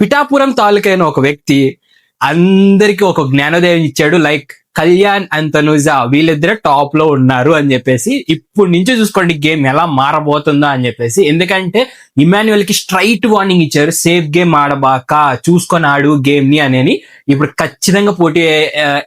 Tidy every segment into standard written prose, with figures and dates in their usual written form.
పిఠాపురం తాలూకైన ఒక వ్యక్తి అందరికి ఒక జ్ఞానోదయం ఇచ్చాడు. లైక్ కళ్యాణ్ అండ్ తనుజ వీళ్ళిద్దరే టాప్ లో ఉన్నారు అని చెప్పేసి. ఇప్పుడు నుంచి చూసుకోండి గేమ్ ఎలా మారబోతుందో అని చెప్పేసి. ఎందుకంటే ఇమాన్యుయల్ కి స్ట్రైట్ వార్నింగ్ ఇచ్చారు, సేఫ్ గేమ్ ఆడబాక, చూసుకొని ఆడు గేమ్ ని అని. ఇప్పుడు ఖచ్చితంగా పోటీ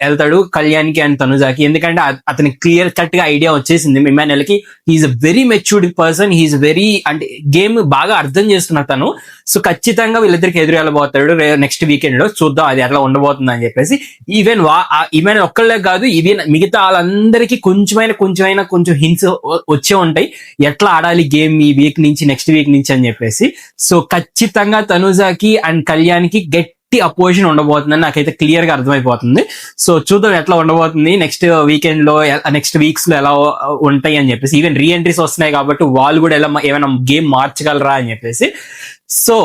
వెళ్తాడు కళ్యాణ్ కి అండ్ తనుజాకి. ఎందుకంటే అతనికి క్లియర్ కట్ గా ఐడియా వచ్చేసింది ఇమాన్యుయల్ కి. He's a very matured person, he's very అంటే గేమ్ బాగా అర్థం చేస్తున్నారు తను. సో ఖచ్చితంగా వీళ్ళిద్దరికి ఎదురు వెళ్ళబోతాడు నెక్స్ట్ వీకెండ్ లో. చూద్దాం అది ఎట్లా ఉండబోతుంది అని చెప్పేసి. ఈవెన్ ఒక్కళ్ళే కాదు, ఈవెన్ మిగతా వాళ్ళందరికీ కొంచెం హింట్స్ వచ్చే ఉంటాయి ఎట్లా ఆడాలి గేమ్ ఈ వీక్ నుంచి నెక్స్ట్ వీక్ నుంచి అని చెప్పేసి. సో ఖచ్చితంగా తనుజాకి అండ్ కళ్యాణ్ కి గట్టి అపోజిషన్ ఉండబోతుందని నాకైతే క్లియర్ గా అర్థమైపోతుంది. సో చూద్దాం ఎట్లా ఉండబోతుంది నెక్స్ట్ వీకెండ్ లో, నెక్స్ట్ వీక్స్ లో ఎలా ఉంటాయి అని చెప్పేసి. ఈవెన్ రీ ఎంట్రీస్ వస్తున్నాయి కాబట్టి వాళ్ళు కూడా ఎలా ఏమైనా గేమ్ మార్చగలరా అని చెప్పేసి. సో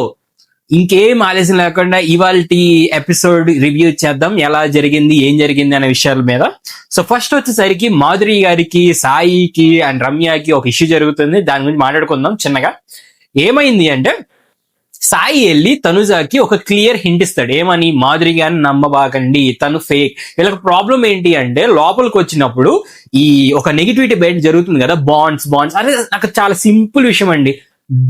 ఇంకేం ఆలస్యం లేకుండా ఇవాళ ఎపిసోడ్ రివ్యూ చేద్దాం, ఎలా జరిగింది ఏం జరిగింది అనే విషయాల మీద. సో ఫస్ట్ వచ్చేసరికి మాధురి గారికి, సాయికి అండ్ రమ్యకి ఒక ఇష్యూ జరుగుతుంది. దాని గురించి మాట్లాడుకుందాం చిన్నగా. ఏమైంది అంటే సాయి వెళ్ళి తనుజాకి ఒక క్లియర్ హింట్ ఇస్తాడు. ఏమని? మాధురి గారిని నమ్మబాకండి, తను ఫేక్. వీళ్ళకి ప్రాబ్లం ఏంటి అంటే లోపలికి వచ్చినప్పుడు ఈ ఒక నెగిటివిటీ బయట జరుగుతుంది కదా, బాండ్స్ అదే నాకు చాలా సింపుల్ విషయం అండి.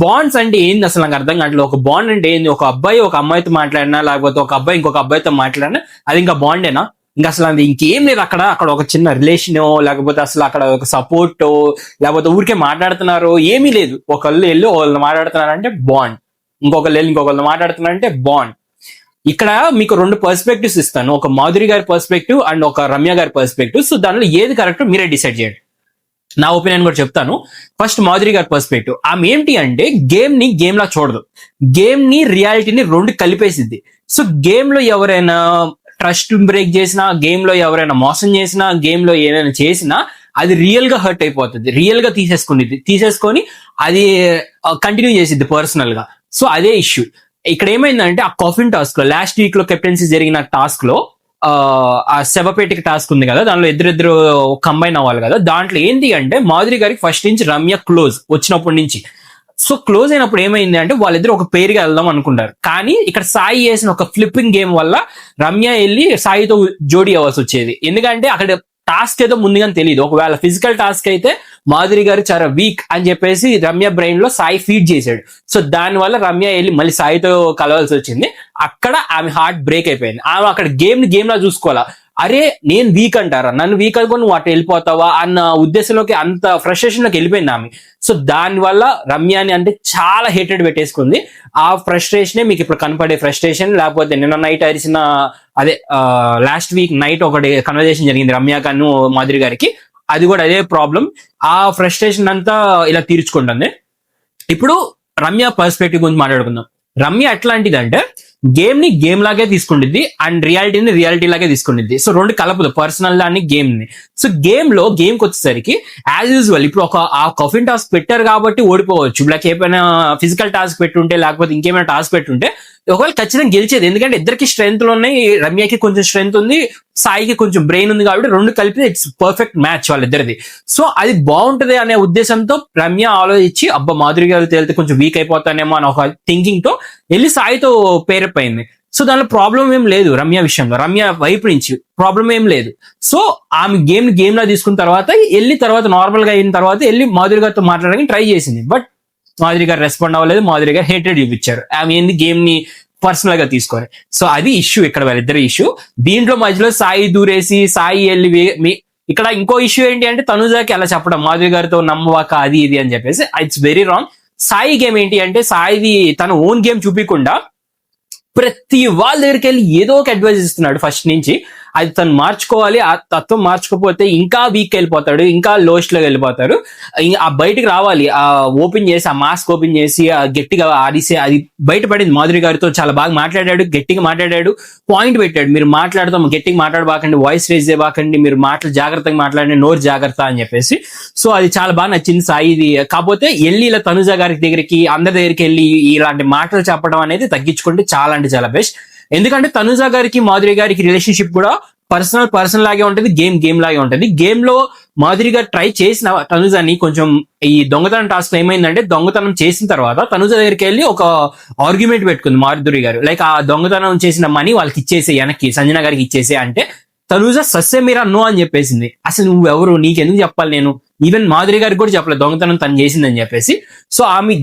బాండ్స్ అంటే ఏంది అసలు నాకు అర్థం కావట్లేదు. ఒక బాండ్ అంటే ఏంది? ఒక అబ్బాయి ఒక అమ్మాయితో మాట్లాడినా, లేకపోతే ఒక అబ్బాయి ఇంకొక అబ్బాయితో మాట్లాడినా అది ఇంకా బాండేనా? ఇంకా అసలు అది ఇంకేం లేదు. అక్కడ ఒక చిన్న రిలేషన్, లేకపోతే అసలు అక్కడ ఒక సపోర్ట్, లేకపోతే ఊరికే మాట్లాడుతున్నారు, ఏమీ లేదు. ఒకళ్ళు వెళ్ళి ఒకళ్ళు మాట్లాడుతున్నారంటే బాండ్, ఇంకొకళ్ళు వెళ్ళి ఇంకొకళ్ళు మాట్లాడుతున్నారంటే బాండ్. ఇక్కడ మీకు రెండు పర్స్పెక్టివ్స్ ఇస్తాను, ఒక మాధురి గారి పర్స్పెక్టివ్ అండ్ ఒక రమ్య గారి పర్స్పెక్టివ్. సో దానిలో ఏది కరెక్ట్ మీరే డిసైడ్ చేయండి. నా ఒపీనియన్ కూడా చెప్తాను. ఫస్ట్ మాధురి గారి పర్స్పెక్టివ్. ఆమె ఏంటి అంటే గేమ్ ని గేమ్ లా చూడదు, గేమ్ ని రియాలిటీని రెండు కలిపేసిద్ది. సో గేమ్ లో ఎవరైనా ట్రస్ట్ బ్రేక్ చేసినా, గేమ్ లో ఎవరైనా మోసం చేసినా, గేమ్ లో ఏదైనా చేసినా అది రియల్ గా హర్ట్ అయిపోతుంది, రియల్ గా తీసేసుకొని అది కంటిన్యూ చేసిద్ది పర్సనల్ గా. సో అదే ఇష్యూ ఇక్కడ. ఏమైందంటే ఆ కాఫిన్ టాస్క్ లో లాస్ట్ వీక్ లో కెప్టెన్సీ జరిగిన టాస్క్ లో ఆ శవపేటకి టాస్క్ ఉంది కదా, దానిలో ఇద్దరు కంబైన్ అవ్వాలి కదా. దాంట్లో ఏంటి అంటే మాధురి గారికి ఫస్ట్ నుంచి రమ్య క్లోజ్ వచ్చినప్పటి నుంచి. సో క్లోజ్ అయినప్పుడు ఏమైంది అంటే వాళ్ళిద్దరు ఒక పేరుగా వెళ్దాం అనుకుంటారు. కానీ ఇక్కడ సాయి చేసిన ఒక ఫ్లిప్పింగ్ గేమ్ వల్ల రమ్య వెళ్ళి సాయితో జోడీ అవ్వాల్సి వచ్చేది. ఎందుకంటే అక్కడ టాస్క్ ఏదో ముందుగానే తెలియదు. ఒకవేళ ఫిజికల్ టాస్క్ అయితే మాధురి గారు చాలా వీక్ అని చెప్పేసి రమ్య బ్రెయిన్ లో సాయి ఫీడ్ చేశాడు. సో దానివల్ల రమ్య వెళ్ళి మళ్ళీ సాయితో కలవాల్సి వచ్చింది. అక్కడ ఆమె హార్ట్ బ్రేక్ అయిపోయింది. ఆమె అక్కడ గేమ్ లా చూసుకోవాలా. అరే నేను వీక్ అంటారా, నన్ను వీక్ అనుకోని నువ్వు అటు వెళ్ళిపోతావా అన్న ఉద్దేశంలోకి, అంత ఫ్రస్ట్రేషన్ లోకి వెళ్ళిపోయింది ఆమె. సో దానివల్ల రమ్యాని అంటే చాలా హేటెడ్ పెట్టేసుకుంది. ఆ ఫ్రస్ట్రేషనే మీకు ఇప్పుడు కనపడే ఫ్రస్ట్రేషన్. లేకపోతే నిన్న నైట్ అరిసిన అదే లాస్ట్ వీక్ నైట్ ఒకటి కన్వర్జేషన్ జరిగింది రమ్య కన్ను మాధురి గారికి, అది కూడా అదే ప్రాబ్లం. ఆ ఫ్రస్ట్రేషన్ అంతా ఇలా తీర్చుకుంటుంది. ఇప్పుడు రమ్య పర్స్పెక్టివ్ గురించి మాట్లాడుకుందాం. రమ్య ఎట్లాంటిదంటే గేమ్ ని గేమ్ లాగే తీసుకుంటుంది అండ్ రియాలిటీని రియాలిటీ లాగే తీసుకుంటుంది. సో రెండు కలపదు, పర్సనల్ దాన్ని గేమ్ ని. సో గేమ్ కి వచ్చేసరికి యాజ్ యూజువల్ ఇప్పుడు ఆ కాఫిన్ టాస్క్ పెట్టారు కాబట్టి ఓడిపోవచ్చు. లైక్ ఏమైనా ఫిజికల్ టాస్క్ పెట్టుంటే, లేకపోతే ఇంకేమైనా టాస్క్ పెట్టుంటే ఒకవేళ ఖచ్చితంగా గెలిచేది. ఎందుకంటే ఇద్దరికి స్ట్రెంగ్త్లు ఉన్నాయి, రమ్యకి కొంచెం స్ట్రెంగ్త్ ఉంది, సాయికి కొంచెం బ్రెయిన్ ఉంది, కాబట్టి రెండు కలిపి ఇట్స్ పర్ఫెక్ట్ మ్యాచ్ వాళ్ళిద్దరిది. సో అది బాగుంటది అనే ఉద్దేశంతో రమ్య ఆలోచించి అబ్బా మాధురి గారు తేలితే కొంచెం వీక్ అయిపోతానేమో అని ఒక థింకింగ్ తో వెళ్ళి సాయితో పేరప్ అయింది. సో దానిలో ప్రాబ్లం ఏం లేదు రమ్య విషయంలో, రమ్య వైపు నుంచి ప్రాబ్లం ఏం లేదు. సో ఆమె గేమ్ లా తీసుకున్న తర్వాత నార్మల్ గా అయిన తర్వాత వెళ్ళి మాధురి గారితో మాట్లాడడానికి ట్రై చేసింది. బట్ మాధురి గారు రెస్పాండ్ అవ్వలేదు, మాధురి గారు హేటెడ్ చూపించారు. ఆమె ఏంది గేమ్ ని పర్సనల్ గా తీసుకొని. సో అది ఇష్యూ ఇక్కడ, వాళ్ళిద్దరు ఇష్యూ. దీంట్లో మధ్యలో సాయి దూరేసి సాయి వెళ్ళి ఇక్కడ ఇంకో ఇష్యూ ఏంటి అంటే తనుజాకి అలా చెప్పడం, మాధురి గారితో నమ్మవాక అది ఇది అని చెప్పేసి. It's very wrong. Sai game ఏంటి అంటే సాయిది తన ఓన్ గేమ్ చూపించకుండా ప్రతి వాళ్ళ దగ్గరికి వెళ్ళి ఏదో ఒక అడ్వైజ్ ఇస్తున్నాడు ఫస్ట్ నుంచి. అది తను మార్చుకోవాలి, ఆ తత్వం మార్చుకోకపోతే ఇంకా వీక్ వెళ్ళిపోతాడు, ఇంకా లోస్ట్ లో వెళ్ళిపోతారు. ఆ బయటకు రావాలి, ఆ ఓపెన్ చేసి ఆ మాస్క్ ఓపెన్ చేసి ఆ గట్టిగా ఆడిసి అది బయటపడింది. మాధురి గారితో చాలా బాగా మాట్లాడాడు, గట్టిగా మాట్లాడాడు, పాయింట్ పెట్టాడు. మీరు మాట్లాడుతాం గట్టిగా మాట్లాడబాకండి, వాయిస్ రేజ్ చేయబాకండి, మీరు మాటలు జాగ్రత్తగా మాట్లాడండి, నోరు జాగ్రత్త అని చెప్పేసి. సో అది చాలా బాగా నచ్చింది సాయిది. కాకపోతే వెళ్ళి ఇలా తనుజ గారి దగ్గరికి అందరి దగ్గరికి వెళ్ళి ఇలాంటి మాటలు చెప్పడం అనేది తగ్గించుకుంటే చాలా అంటే చాలా బెస్ట్. ఎందుకంటే తనుజ గారికి మాధురి గారికి రిలేషన్షిప్ కూడా పర్సనల్ లాగే ఉంటుంది, గేమ్ లాగే ఉంటుంది. గేమ్ లో మాధురి గారు ట్రై చేసిన తనుజాని కొంచెం ఈ దొంగతనం టాస్క్ ఏమైందంటే దొంగతనం చేసిన తర్వాత తనుజ దగ్గరికి వెళ్ళి ఒక ఆర్గ్యుమెంట్ పెట్టుకుంది మాధురి గారు, లైక్ ఆ దొంగతనం చేసిన మనీ వాళ్ళకి ఇచ్చేసే, వెనక్కి సంజన గారికి ఇచ్చేసే అంటే తనుజ సస్సే మీరా నో అని చెప్పేసింది. అసలు నువ్వెవరు, నీకెందుకు చెప్పాలి, నేను ఈవెన్ మాధురి గారికి కూడా చెప్పలేదు దొంగతనం తను చేసిందని చెప్పేసి. సో ఆమె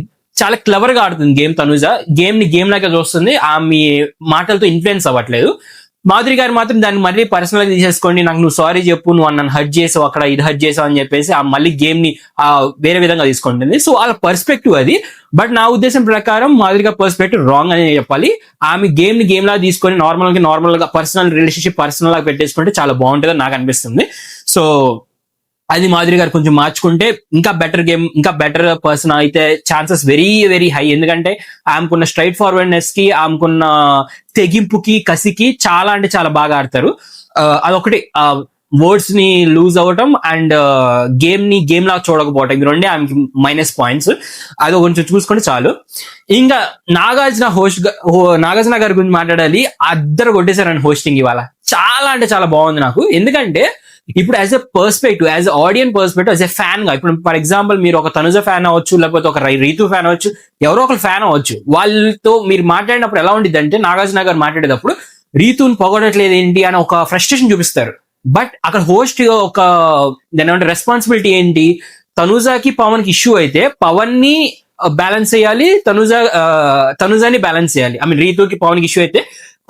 చాలా క్లవర్ గా ఆడుతుంది గేమ్. తనుజ గేమ్ ని గేమ్ లాగా చూస్తుంది, ఆమె మాటలతో ఇన్ఫ్లుయెన్స్ అవ్వట్లేదు. మాధురి గారు మాత్రం దాన్ని మళ్ళీ పర్సనల్ గా తీసేసుకోండి, నాకు నువ్వు సారీ చెప్పు, నువ్వు నన్ను హర్ట్ చేసావు, అక్కడ ఇది హర్ట్ చేసావు అని చెప్పేసి ఆ మళ్ళీ గేమ్ ని వేరే విధంగా తీసుకుంటుంది. సో వాళ్ళ పర్స్పెక్టివ్ అది. బట్ నా ఉద్దేశం ప్రకారం మాధురి గారి పర్స్పెక్టివ్ రాంగ్ అని చెప్పాలి. ఆమె గేమ్ ని గేమ్ లాగా తీసుకొని నార్మల్ గా పర్సనల్ రిలేషన్షిప్ పర్సనల్ లాగా పెట్టేసుకుంటే చాలా బాగుంటుందని నాకు అనిపిస్తుంది. సో అది మాధురి గారు కొంచెం మార్చుకుంటే ఇంకా బెటర్ గేమ్, ఇంకా బెటర్ పర్సన్ అయితే ఛాన్సెస్ వెరీ వెరీ హై. ఎందుకంటే ఆమెకున్న స్ట్రైట్ ఫార్వర్డ్నెస్ కి, ఆమెకున్న తెగింపుకి, కసికి చాలా అంటే చాలా బాగా ఆడతారు. అదొకటి వర్డ్స్ ని లూజ్ అవ్వటం అండ్ గేమ్ ని గేమ్ లాగా చూడకపోవటం, ఇవి రెండే ఆమెకి మైనస్ పాయింట్స్. అది కొంచెం చూసుకుంటే చాలు. ఇంకా నాగార్జున గారి గురించి మాట్లాడాలి. అద్దరు కొట్టేశారని హోస్టింగ్ ఇవాళ చాలా అంటే చాలా బాగుంది నాకు. ఎందుకంటే ఇప్పుడు as a perspective, as audience perspective, as a fan గా, ఇప్పుడు ఫర్ ఎగ్జాంపుల్ మీరు ఒక తనుజ ఫ్యాన్ అవ్వచ్చు, లేకపోతే ఒక రీతు ఫ్యాన్ అవ్వచ్చు, ఎవరో ఒకరు ఫ్యాన్ అవ్వచ్చు. వాళ్ళతో మీరు మాట్లాడినప్పుడు ఎలా ఉండిద్ది అంటే నాగార్జున గారు మాట్లాడేటప్పుడు రీతుని పొగడట్లేదు ఏంటి అని ఒక ఫ్రస్ట్రేషన్ చూపిస్తారు. బట్ అక్కడ హోస్ట్ ఒక దాని ఏమంటే రెస్పాన్సిబిలిటీ ఏంటి, తనుజాకి పవన్ కి ఇష్యూ అయితే పవన్ ని బ్యాలెన్స్ చేయాలి, తనుజాని బ్యాలెన్స్ చేయాలి. ఐ మీన్ రీతుకి పవన్ కి ఇష్యూ అయితే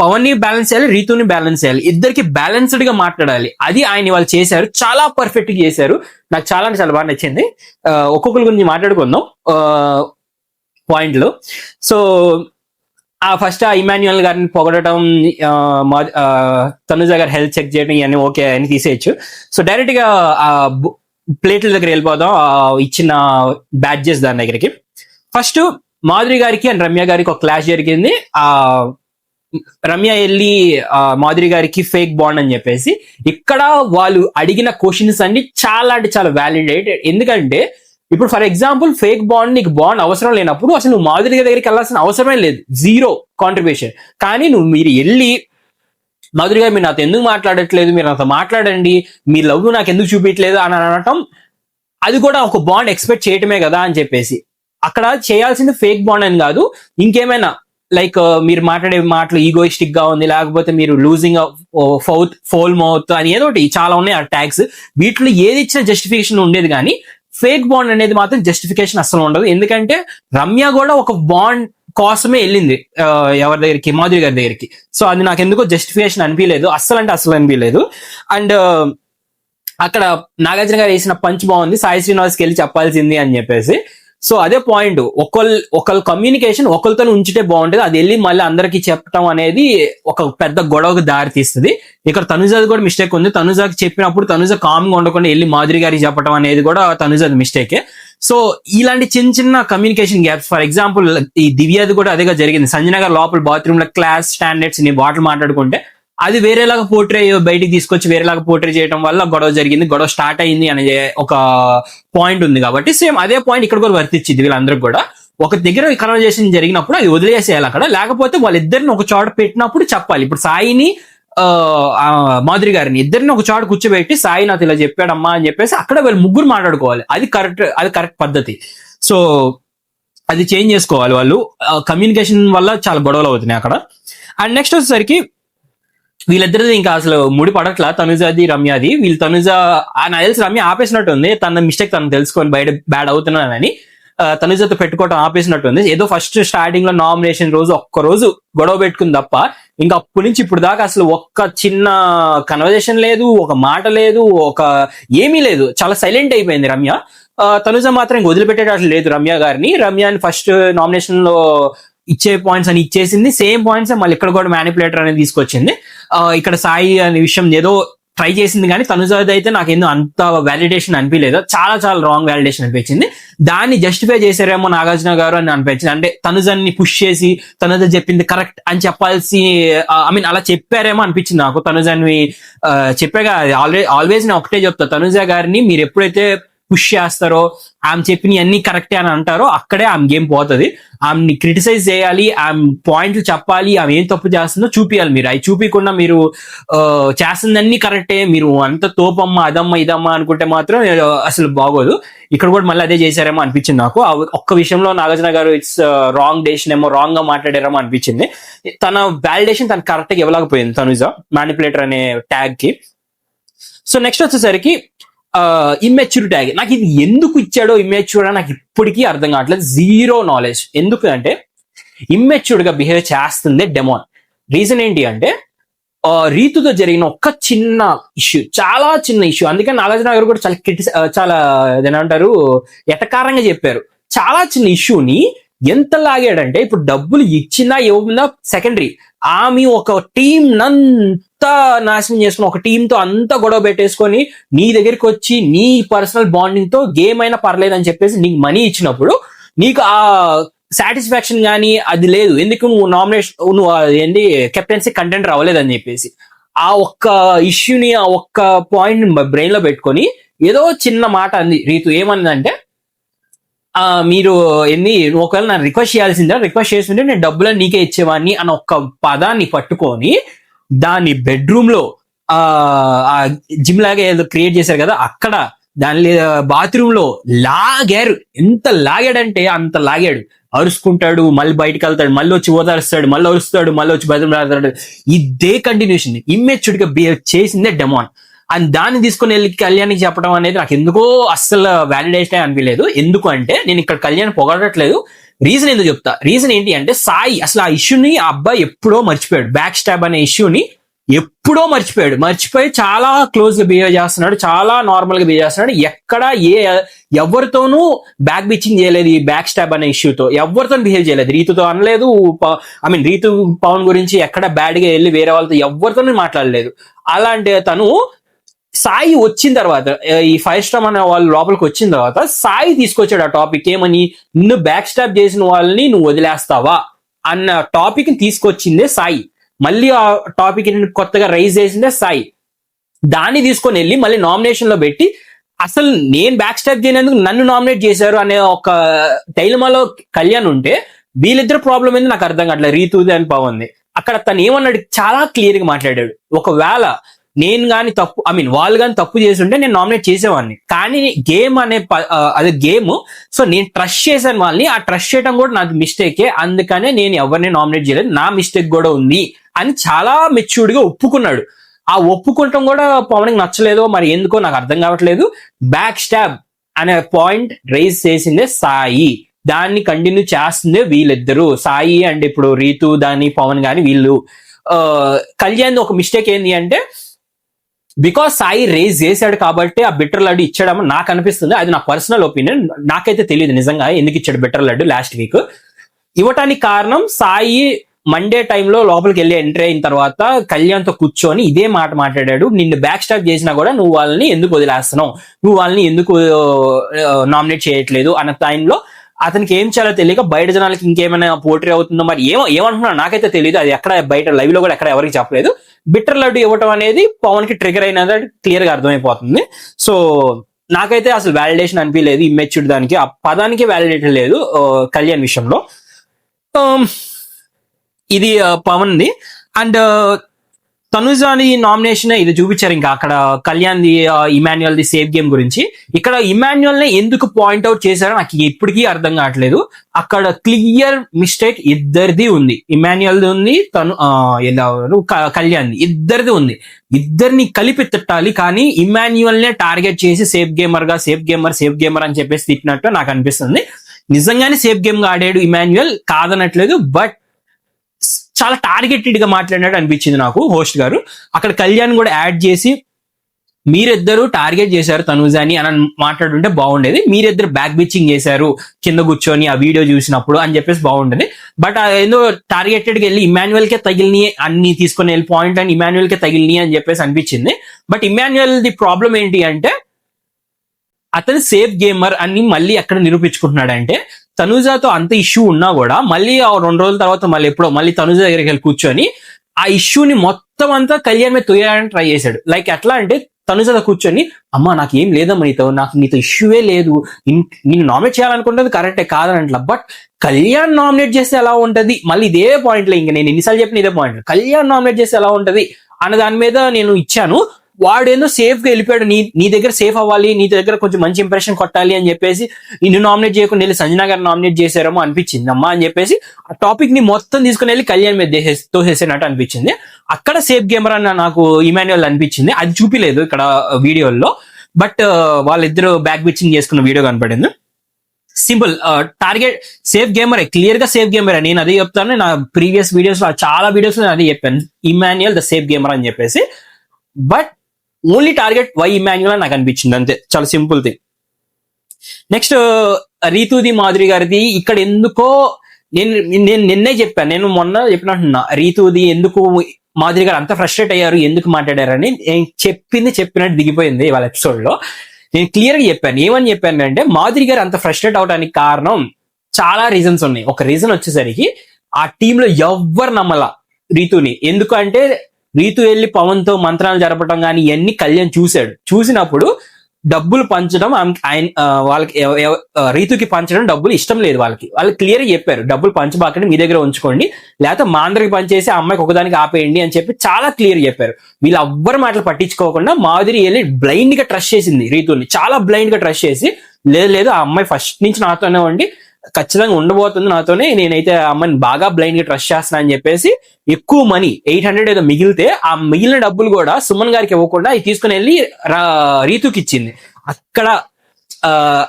పవన్ ని బ్యాలెన్స్ చేయాలి, రీతుని బ్యాలెన్స్ చేయాలి, ఇద్దరికి బ్యాలెన్స్డ్ గా మాట్లాడాలి. అది ఆయన వాళ్ళు చేశారు, చాలా పర్ఫెక్ట్ గా చేశారు. నాకు చాలా అంటే చాలా బాగా నచ్చింది. ఒక్కొక్కరి గురించి మాట్లాడుకుందాం పాయింట్లు. సో ఫస్ట్ ఇమాన్యుయల్ గారిని పొగడటం, తనుజ గారు హెల్త్ చెక్ చేయడం, ఇవన్నీ ఓకే అని తీసేయచ్చు. సో డైరెక్ట్ గా ప్లేట్ల దగ్గర వెళ్ళిపోదాం, ఇచ్చిన బ్యాడ్జెస్ దాని దగ్గరికి. ఫస్ట్ మాధురి గారికి అండ్ రమ్య గారికి ఒక క్లాష్ జరిగింది. రమ్య వెళ్ళి మాధురి గారికి ఫేక్ బాండ్ అని చెప్పేసి, ఇక్కడ వాళ్ళు అడిగిన క్వశ్చన్స్ అన్ని చాలా అంటే చాలా వ్యాలిడేటెడ్. ఎందుకంటే ఇప్పుడు ఫర్ ఎగ్జాంపుల్ ఫేక్ బాండ్, నీకు బాండ్ అవసరం లేనప్పుడు అసలు నువ్వు మాధురి దగ్గరికి వెళ్ళాల్సిన అవసరమే లేదు, జీరో కాంట్రిబ్యూషన్. కానీ మీరు వెళ్ళి మాధురి గారు మీరు నాతో ఎందుకు మాట్లాడట్లేదు, మీరు నాతో మాట్లాడండి, మీ లవ్ నాకు ఎందుకు చూపించలేదు అని అనటం, అది కూడా ఒక బాండ్ ఎక్స్పెక్ట్ చేయటమే కదా అని చెప్పేసి. అక్కడ చేయాల్సింది ఫేక్ బాండ్ అని కాదు, ఇంకేమైనా లైక్ మీరు మాట్లాడే మాటలు ఈగోయిస్టిక్ గా ఉంది, లేకపోతే మీరు లూజింగ్ ఫోల్ మౌత్ అని ఏదో ఒకటి చాలా ఉన్నాయి ఆ ట్యాగ్స్. వీటిలో ఏది ఇచ్చిన జస్టిఫికేషన్ ఉండేది, కానీ ఫేక్ బాండ్ అనేది మాత్రం జస్టిఫికేషన్ అసలు ఉండదు. ఎందుకంటే రమ్య కూడా ఒక బాండ్ కోసమే వెళ్ళింది ఎవరి దగ్గరికి, మాధురి గారి దగ్గరికి. సో అది నాకు ఎందుకో జస్టిఫికేషన్ అనిపించలేదు, అస్సలు అంటే అసలు అనిపించలేదు. అండ్ అక్కడ నాగార్జున గారు వేసిన పంచ్ బాగుంది, సాయి శ్రీనివాస్కి వెళ్ళి చెప్పాల్సింది అని చెప్పేసి. సో అదే పాయింట్, ఒకళ్ళ కమ్యూనికేషన్ ఒకరితో ఉంచితే బాగుంటుంది, అది వెళ్ళి మళ్ళీ అందరికి చెప్పడం అనేది ఒక పెద్ద గొడవకు దారి తీస్తుంది. ఇక్కడ తనుజాది కూడా మిస్టేక్ ఉంది. తనుజాకి చెప్పినప్పుడు తనుజ కామ్ గా ఉండకుండా వెళ్ళి మాధురి గారికి చెప్పడం అనేది కూడా తనుజాది మిస్టేకే. సో ఇలాంటి చిన్న చిన్న కమ్యూనికేషన్ గ్యాప్స్, ఫర్ ఎగ్జాంపుల్ ఈ దివ్యాది కూడా అదేగా జరిగింది. సంజన గారు లోపల బాత్రూమ్ లో క్లాస్ స్టాండర్డ్స్ ని బాటలు మాట్లాడుకుంటే అది వేరేలాగా పోర్ట్రే బయటికి తీసుకొచ్చి వేరేలాగా పోర్ట్రే చేయడం వల్ల గొడవ జరిగింది, గొడవ స్టార్ట్ అయింది అనే ఒక పాయింట్ ఉంది. కాబట్టి సేమ్ అదే పాయింట్ ఇక్కడ కూడా వర్తించింది. వీళ్ళందరికి కూడా ఒక దగ్గర కన్వర్జేషన్ జరిగినప్పుడు అది వదిలేసేయాలి అక్కడ, లేకపోతే వాళ్ళిద్దరిని ఒక చోట పెట్టినప్పుడు చెప్పాలి. ఇప్పుడు సాయిని మాధురి గారిని ఇద్దరిని ఒక చోట కూర్చోబెట్టి సాయి నాతో ఇలా చెప్పాడమ్మా అని చెప్పేసి అక్కడ వీళ్ళు ముగ్గురు మాట్లాడుకోవాలి, అది కరెక్ట్ పద్ధతి. సో అది చేంజ్ చేసుకోవాలి వాళ్ళు. కమ్యూనికేషన్ వల్ల చాలా గొడవలు అవుతున్నాయి అక్కడ. అండ్ నెక్స్ట్ వచ్చేసరికి వీళ్ళిద్దరిది ఇంకా అసలు ముడి పడట్లా, తనుజాది రమ్యాది. వీళ్ళు తనుజ నాకు తెలిసి రమ్య ఆపేసినట్టుంది, తన మిస్టేక్ తను తెలుసుకొని బయట బ్యాడ్ అవుతున్నానని తనుజతో పెట్టుకోవటం ఆపేసినట్టుంది. ఏదో ఫస్ట్ స్టార్టింగ్ లో నామినేషన్ రోజు ఒక్క రోజు గొడవ పెట్టుకుంది తప్ప ఇంకా అప్పటి నుంచి ఇప్పుడు దాకా అసలు ఒక్క చిన్న కన్వర్జేషన్ లేదు, ఒక మాట లేదు, ఒక ఏమీ లేదు, చాలా సైలెంట్ అయిపోయింది రమ్య. తనుజ మాత్రం ఇంక వదిలిపెట్టేటట్లు లేదు రమ్యాని ఫస్ట్ నామినేషన్ లో ఇచ్చే పాయింట్స్ అని ఇచ్చేసింది, సేమ్ పాయింట్స్ మళ్ళీ ఇక్కడ కూడా మ్యానిపులేటర్ అనేది తీసుకొచ్చింది. ఇక్కడ సాయి అనే విషయం ఏదో ట్రై చేసింది, కానీ తనుజాది అయితే నాకేందో అంత వ్యాలిడేషన్ అనిపించలేదు, చాలా చాలా రాంగ్ వ్యాలిడేషన్ అనిపించింది. దాన్ని జస్టిఫై చేశారేమో నాగార్జున గారు అని అనిపించింది. అంటే తనుజాన్ని పుష్ చేసి తనుజ చెప్పింది కరెక్ట్ అని చెప్పాల్సి, ఐ మీన్ అలా చెప్పారేమో అనిపించింది నాకు. తనుజాన్ని చెప్పాగా ఆల్వేస్ నేను ఒకటే చెప్తా, తనుజ గారిని మీరు ఎప్పుడైతే పుష్ చేస్తారో, ఆమె చెప్పిన అన్ని కరెక్టే అని అంటారో అక్కడే ఆమె గేమ్ పోతుంది. ఆమెని క్రిటిసైజ్ చేయాలి, ఆమె పాయింట్లు చెప్పాలి, ఆమె ఏం తప్పు చేస్తుందో చూపించాలి. మీరు అవి చూపించకుండా మీరు చేస్తుందన్నీ కరెక్టే, మీరు అంత తోపమ్మ అదమ్మ ఇదమ్మ అనుకుంటే మాత్రం అసలు బాగోదు. ఇక్కడ కూడా మళ్ళీ అదే చేశారేమో అనిపించింది నాకు. ఒక్క విషయంలో నాగార్జున గారు ఇట్స్ రాంగ్ డెసిషన్ ఏమో, రాంగ్ గా మాట్లాడారేమో అనిపించింది. తన వాలిడేషన్ తను కరెక్ట్ గా ఇవ్వలేకపోయింది తనుజ మ్యానిపులేటర్ అనే ట్యాగ్ కి. సో నెక్స్ట్ వచ్చేసరికి ఇమ్మెచ్యూర్ ట్యాగ్. నాకు ఇది ఎందుకు ఇచ్చాడో ఇమ్మెచ్యూర్ నాకు ఇప్పటికీ అర్థం కావట్లేదు. Zero knowledge. ఎందుకు అంటే ఇమ్మెచ్యూర్డ్ గా బిహేవ్ చేస్తుంది డెమోన్. రీజన్ ఏంటి అంటే రీతుతో జరిగిన ఒక్క చిన్న ఇష్యూ, చాలా చిన్న ఇష్యూ. అందుకని నాగార్జున గారు కూడా చాలా ఏమంటారు ఎటకారంగా చెప్పారు. చాలా చిన్న ఇష్యూని ఎంత లాగాడంటే, ఇప్పుడు డబ్బులు ఇచ్చిందా ఇవ్వకుండా సెకండరీ, ఆమె ఒక టీం నంతా నాశనం చేసుకుని ఒక టీంతో అంతా గొడవ పెట్టేసుకొని నీ దగ్గరికి వచ్చి నీ పర్సనల్ బాండింగ్ తో గేమ్ అయినా పర్లేదు అని చెప్పేసి నీకు మనీ ఇచ్చినప్పుడు నీకు ఆ సాటిస్ఫాక్షన్ కానీ అది లేదు. ఎందుకు నువ్వు ఏంటి కెప్టెన్సీ కంటెంట్ రావలేదని చెప్పేసి ఆ ఒక్క ఇష్యూని, ఆ ఒక్క పాయింట్ బ్రెయిన్ లో పెట్టుకొని ఏదో చిన్న మాట అంది రీతు. ఏమన్నదంటే మీరు ఒకవేళ నన్ను రిక్వెస్ట్ చేయాల్సిందే, రిక్వెస్ట్ చేస్తుంటే నేను డబ్బులను నీకే ఇచ్చేవాడిని అన్న ఒక్క పదాన్ని పట్టుకొని దాన్ని బెడ్రూమ్ లో జిమ్ లాగా ఏదో క్రియేట్ చేశారు కదా, అక్కడ దాని బాత్రూమ్ లో లాగారు. ఎంత లాగాడంటే అంత లాగాడు. అరుచుకుంటాడు, మళ్ళీ బయటకు వెళ్తాడు, మళ్ళీ వచ్చి ఓదారుస్తాడు, మళ్ళీ అరుస్తాడు, మళ్ళీ వచ్చి బెదిరిస్తాడు. ఇదే కంటిన్యూషన్. ఇమ్మెచ్యూర్డ్ గా బిహేవ్ చేసిందే డెమాన్. అండ్ దాన్ని తీసుకుని వెళ్ళి కళ్యాణ్కి చెప్పడం అనేది నాకు ఎందుకో అస్సలు వ్యాలిడేషన్ అనిపించలేదు. ఎందుకు అంటే నేను ఇక్కడ కళ్యాణ్ పొగడట్లేదు, రీజన్ ఎందుకు చెప్తా. రీజన్ ఏంటి అంటే సాయి అసలు ఆ ఇష్యూని ఆ అబ్బాయి ఎప్పుడో మర్చిపోయాడు. బ్యాక్ స్టాబ్ అనే ఇష్యూని ఎప్పుడో మర్చిపోయి చాలా క్లోజ్ గా బిహేవ్ చేస్తున్నాడు, చాలా నార్మల్ గా బిహేవ్ చేస్తున్నాడు. ఎక్కడ ఎవరితోనూ బ్యాక్ బిచ్చింగ్ చేయలేదు. ఈ బ్యాక్ స్టాబ్ అనే ఇష్యూతో ఎవరితో బిహేవ్ చేయలేదు. రీతుతో అనలేదు, రీతు పవన్ గురించి ఎక్కడ బ్యాడ్ గా వెళ్ళి వేరే వాళ్ళతో ఎవరితోనూ మాట్లాడలేదు. అలాంటి తను సాయి వచ్చిన తర్వాత, ఈ 5 స్టార్ అనే వాళ్ళు లోపలికి వచ్చిన తర్వాత సాయి తీసుకొచ్చాడు ఆ టాపిక్. ఏమని, నిన్ను బ్యాక్ స్టాప్ చేసిన వాళ్ళని నువ్వు వదిలేస్తావా అన్న టాపిక్ ని తీసుకొచ్చిందే సాయి. మళ్ళీ ఆ టాపిక్ కొత్తగా రైజ్ చేసిందే సాయి. దాన్ని తీసుకొని వెళ్ళి మళ్ళీ నామినేషన్ లో పెట్టి అసలు నేను బ్యాక్ స్టాప్ చేయనందుకు నన్ను నామినేట్ చేశారు అనే ఒక డైలమాలో కళ్యాణ్ ఉంటే వీళ్ళిద్దరు ప్రాబ్లం ఏంది నాకు అర్థం కావట్లేదు. రీతుది అని పవన్ది. అక్కడ తను ఏమన్నాడు చాలా క్లియర్ గా మాట్లాడాడు. ఒకవేళ నేను కానీ తప్పు వాళ్ళు కానీ తప్పు చేస్తుంటే నేను నామినేట్ చేసేవాడిని, కానీ గేమ్ అనే అదే గేమ్. సో నేను ట్రస్ట్ చేశాను వాళ్ళని, ఆ ట్రస్ట్ చేయడం కూడా నాకు మిస్టేకే, అందుకనే నేను ఎవరిని నామినేట్ చేయలేదు, నా మిస్టేక్ కూడా ఉంది అని చాలా మెచ్యూర్డ్ గా ఒప్పుకున్నాడు. ఆ ఒప్పుకుంటాం కూడా పవన్కి నచ్చలేదో మరి ఎందుకో నాకు అర్థం కావట్లేదు. బ్యాక్ స్టాబ్ అనే పాయింట్ రైజ్ చేసిందే సాయి, దాన్ని కంటిన్యూ చేస్తుందే వీళ్ళిద్దరు, సాయి అండ్ ఇప్పుడు రీతు దాని పవన్ గాని వీళ్ళు. కళ్యాణ్ ఒక మిస్టేక్ ఏంటి అంటే బికాస్ సాయి రేజ్ చేశాడు కాబట్టి ఆ బిట్టర్ లడ్డు ఇచ్చాడమో నాకు అనిపిస్తుంది. అది నా పర్సనల్ ఒపీనియన్, నాకైతే తెలియదు నిజంగా ఎందుకు ఇచ్చాడు బిట్టర్ లడ్డు లాస్ట్ వీక్. ఇవ్వటానికి కారణం సాయి మండే టైంలో లోపలికి వెళ్ళి ఎంట్రీ అయిన తర్వాత కళ్యాణ్తో కూర్చొని ఇదే మాట మాట్లాడాడు. నిన్ను బ్యాక్ స్టాప్ చేసినా కూడా నువ్వు వాళ్ళని ఎందుకు వదిలేస్తున్నావు, నువ్వు వాళ్ళని ఎందుకు నామినేట్ చేయట్లేదు అన్న టైంలో అతనికి ఏం చేయాలో తెలియక బయట జనాలకి ఇంకేమైనా పోటీ అవుతుందో మరి ఏమంటున్నాడు నాకైతే తెలియదు. అది ఎక్కడ బయట లైవ్ లో కూడా ఎక్కడ ఎవరికి చెప్పలేదు. బిట్టర్ లడ్డు ఇవ్వటం అనేది పవన్ కి ట్రిగర్ అయినది క్లియర్ గా అర్థమైపోతుంది. సో నాకైతే అసలు వ్యాలిడేషన్ అనిపించలేదు. ఇమ్మెచ్యూర్డ్ దానికి ఆ పదానికి వ్యాలిడేషన్ లేదు కళ్యాణ్ విషయంలో. ఇది పవన్ది. అండ్ తనుజాని నామినేషన్ ఇది చూపించారు. ఇంకా అక్కడ Kalyan the Emmanuel the safe game గురించి. ఇక్కడ ఇమాన్యుయల్ ని ఎందుకు పాయింట్అవుట్ చేశారో నాకు ఇప్పటికీ అర్థం కావట్లేదు. అక్కడ క్లియర్ మిస్టేక్ ఇద్దరిది ఉంది, ఇమాన్యుయల్ ది ఉంది, కళ్యాణ్ ది ఇద్దరిది ఉంది. ఇద్దరిని కలిపి తిట్టాలి, కానీ ఇమాన్యుయల్ నే టార్గెట్ చేసి సేఫ్ గేమర్ అని చెప్పేసి తిట్టినట్టు నాకు అనిపిస్తుంది. నిజంగానే సేఫ్ గేమ్ గా ఆడాడు ఇమాన్యుయల్, కాదనట్లేదు, బట్ చాలా టార్గెటెడ్ గా మాట్లాడినట్టు అనిపించింది నాకు హోస్ట్ గారు. అక్కడ కళ్యాణ్ కూడా యాడ్ చేసి మీరిద్దరు టార్గెట్ చేశారు తనూజాని అని మాట్లాడుంటే బాగుండేది. మీరిద్దరు బ్యాక్ బిచ్చింగ్ చేశారు కింద కూర్చొని ఆ వీడియో చూసినప్పుడు అని చెప్పేసి బాగుండేది. బట్ ఏదో టార్గెటెడ్ గా వెళ్ళి ఇమాన్యుయల్ కే తగిలిని అన్ని తీసుకొని వెళ్ళి పాయింట్ అని ఇమాన్యుయల్ కే తగిలిని అని చెప్పేసి అనిపించింది. బట్ ఇమాన్యుయల్ ది ప్రాబ్లం ఏంటి అంటే అతను సేఫ్ గేమర్ అని మళ్ళీ ఎక్కడ నిరూపించుకుంటున్నాడంటే తనుజాతో అంత ఇష్యూ ఉన్నా కూడా మళ్ళీ 2 రోజుల తర్వాత మళ్ళీ తనుజ దగ్గరికి వెళ్ళి కూర్చొని ఆ ఇష్యూని మొత్తం అంతా కళ్యాణ్ మీద తొయ్యాలని ట్రై చేశాడు. లైక్ ఎట్లా అంటే తనుజతో కూర్చొని అమ్మా నాకు ఏం లేదమ్మా నీతో ఇష్యూవే లేదు, నేను నామినేట్ చేయాలనుకుంటుంది కరెక్టే కాదనట్లా, బట్ కళ్యాణ్ నామినేట్ చేస్తే ఎలా ఉంటది, మళ్ళీ ఇదే పాయింట్ లో ఇంకా నేను ఎన్నిసార్లు చెప్పిన ఇదే పాయింట్, కళ్యాణ్ నామినేట్ చేస్తే ఎలా ఉంటది అన్న దాని మీద నేను ఇచ్చాను. వాడేందో సేఫ్ గా వెళ్ళిపోయాడు, నీ దగ్గర సేఫ్ అవ్వాలి, నీ దగ్గర కొంచెం మంచి ఇంప్రెషన్ కొట్టాలి అని చెప్పేసి నిన్ను నామినేట్ చేయకుండా వెళ్ళి సంజన గారు నామినేట్ చేశారేమో అనిపించింది అమ్మా అని చెప్పేసి ఆ టాపిక్ ని మొత్తం తీసుకుని వెళ్ళి కళ్యాణ్ మీద తోసేసినట్టు అనిపించింది. అక్కడ సేఫ్ గేమర్ అని నాకు ఇమాన్యుయల్ అనిపించింది, అది చూపిలేదు ఇక్కడ వీడియోలో, బట్ వాళ్ళిద్దరు బ్యాక్ బిచ్చింగ్ చేసుకున్న వీడియో కనపడింది. Simple target safe gamer, clear గా సేఫ్ గేమర్. నేను అదే చెప్తాను, నా ప్రీవియస్ వీడియోస్ లో చాలా వీడియోస్ లో అదే చెప్పాను, ఇమాన్యుయల్ ద సేఫ్ గేమర్ అని చెప్పేసి. But only target why Emmanuel అని నాకు అనిపించింది, అంతే, చాలా సింపుల్ థింగ్. నెక్స్ట్ రీతుది మాధురి గారిది ఇక్కడ ఎందుకో నేను నిన్నే చెప్పాను, నేను మొన్న చెప్పినట్టున్నా రీతుది ఎందుకు మాధురి గారు అంత ఫ్రస్ట్రేట్ అయ్యారు, ఎందుకు మాట్లాడారని. నేను చెప్పినట్టు దిగిపోయింది ఇవాళ ఎపిసోడ్ లో. నేను క్లియర్ గా చెప్పాను, ఏమని చెప్పాను అంటే మాధురి గారు అంత ఫ్రస్ట్రేట్ అవడానికి కారణం చాలా రీజన్స్ ఉన్నాయి. ఒక రీజన్ వచ్చేసరికి ఆ టీంలో ఎవ్వరు నమ్మల రీతుని, ఎందుకంటే రీతు వెళ్ళి పవన్ తో మంత్రాలు జరపడం కానీ ఇవన్నీ కళ్యాణ్ చూసినప్పుడు డబ్బులు పంచడం వాళ్ళకి రీతుకి పంచడం డబ్బులు ఇష్టం లేదు వాళ్ళకి క్లియర్ గా చెప్పారు, డబ్బులు పంచబాకండి, మీ దగ్గర ఉంచుకోండి, లేకపోతే మా అందరికి పనిచేసి ఆ అమ్మాయికి ఒకదానికి ఆపేయండి అని చెప్పి చాలా క్లియర్ చెప్పారు. వీళ్ళు ఎవ్వరు మాటలు పట్టించుకోకుండా మాధురి వెళ్ళి బ్లైండ్ గా ట్రస్ట్ చేసింది రీతుని, చాలా బ్లైండ్ గా ట్రస్ట్ చేసి లేదు ఆ అమ్మాయి ఫస్ట్ నుంచి నాతోనే ఉండి ఖచ్చితంగా ఉండబోతుంది నాతోనే, నేనైతే ఆ అమ్మాయిని బాగా బ్లైండ్ గా ట్రస్ట్ చేస్తున్నా అని చెప్పేసి ఎక్కువ మనీ 800 ఏదో మిగిలితే ఆ మిగిలిన డబ్బులు కూడా సుమన్ గారికి ఇవ్వకుండా తీసుకుని వెళ్ళి రీతుకి ఇచ్చింది. అక్కడ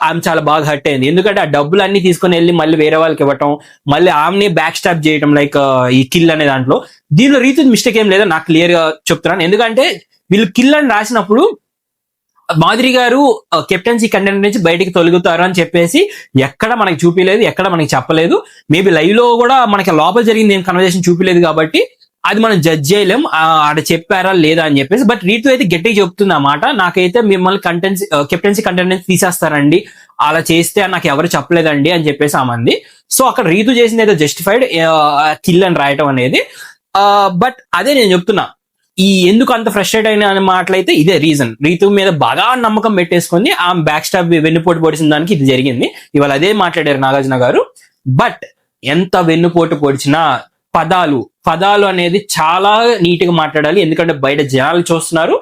ఆమె చాలా బాగా హర్ట్ అయింది, ఎందుకంటే ఆ డబ్బులు అన్ని తీసుకుని వెళ్ళి మళ్ళీ వేరే వాళ్ళకి ఇవ్వటం, మళ్ళీ ఆమెని బ్యాక్ స్టాప్ చేయటం, లైక్ ఈ కిల్ అనే దాంట్లో. దీనిలో రీతు మిస్టేక్ ఏం లేదో నాకు క్లియర్ గా చెప్తున్నాను, ఎందుకంటే వీళ్ళు కిల్ అని రాసినప్పుడు మాధురి గారు కెప్టెన్సీ కంటెంట్ నుంచి బయటికి తొలగుతారు అని చెప్పేసి ఎక్కడ మనకి చూపించలేదు, ఎక్కడ మనకి చెప్పలేదు. మేబీ లైవ్ లో కూడా మనకి లోపల జరిగింది ఏం కన్వర్జేషన్ చూపించలేదు కాబట్టి అది మనం జడ్జ్ చేయలేం ఆడ చెప్పారా లేదా అని చెప్పేసి. బట్ రీతు అయితే గట్టిగా చెప్తుంది అన్నమాట, నాకైతే మిమ్మల్ని కెప్టెన్సీ కంటెంట్ నుంచి తీసేస్తారండి, అలా చేస్తే నాకు ఎవరు చెప్పలేదండి అని చెప్పేసి ఆమంది. సో అక్కడ రీతు చేసింది అయితే జస్టిఫైడ్ కిల్ అని రాయటం అనేది. బట్ అదే నేను చెప్తున్నా, ఈ ఎందుకు అంత ఫ్రస్ట్రేట్ అయిన అనే మాటలైతే ఇదే రీజన్, రీతు మీద బాగా నమ్మకం పెట్టేసుకొని ఆ బ్యాక్ స్టాప్ వెన్నుపోటు పొడిచిన దానికి ఇది జరిగింది. ఇవాళ అదే మాట్లాడారు నాగార్జున గారు. బట్ ఎంత వెన్నుపోటు పొడిచినా పదాలు అనేది చాలా నీట్ గా మాట్లాడాలి, ఎందుకంటే బయట జనాలు చూస్తున్నారు,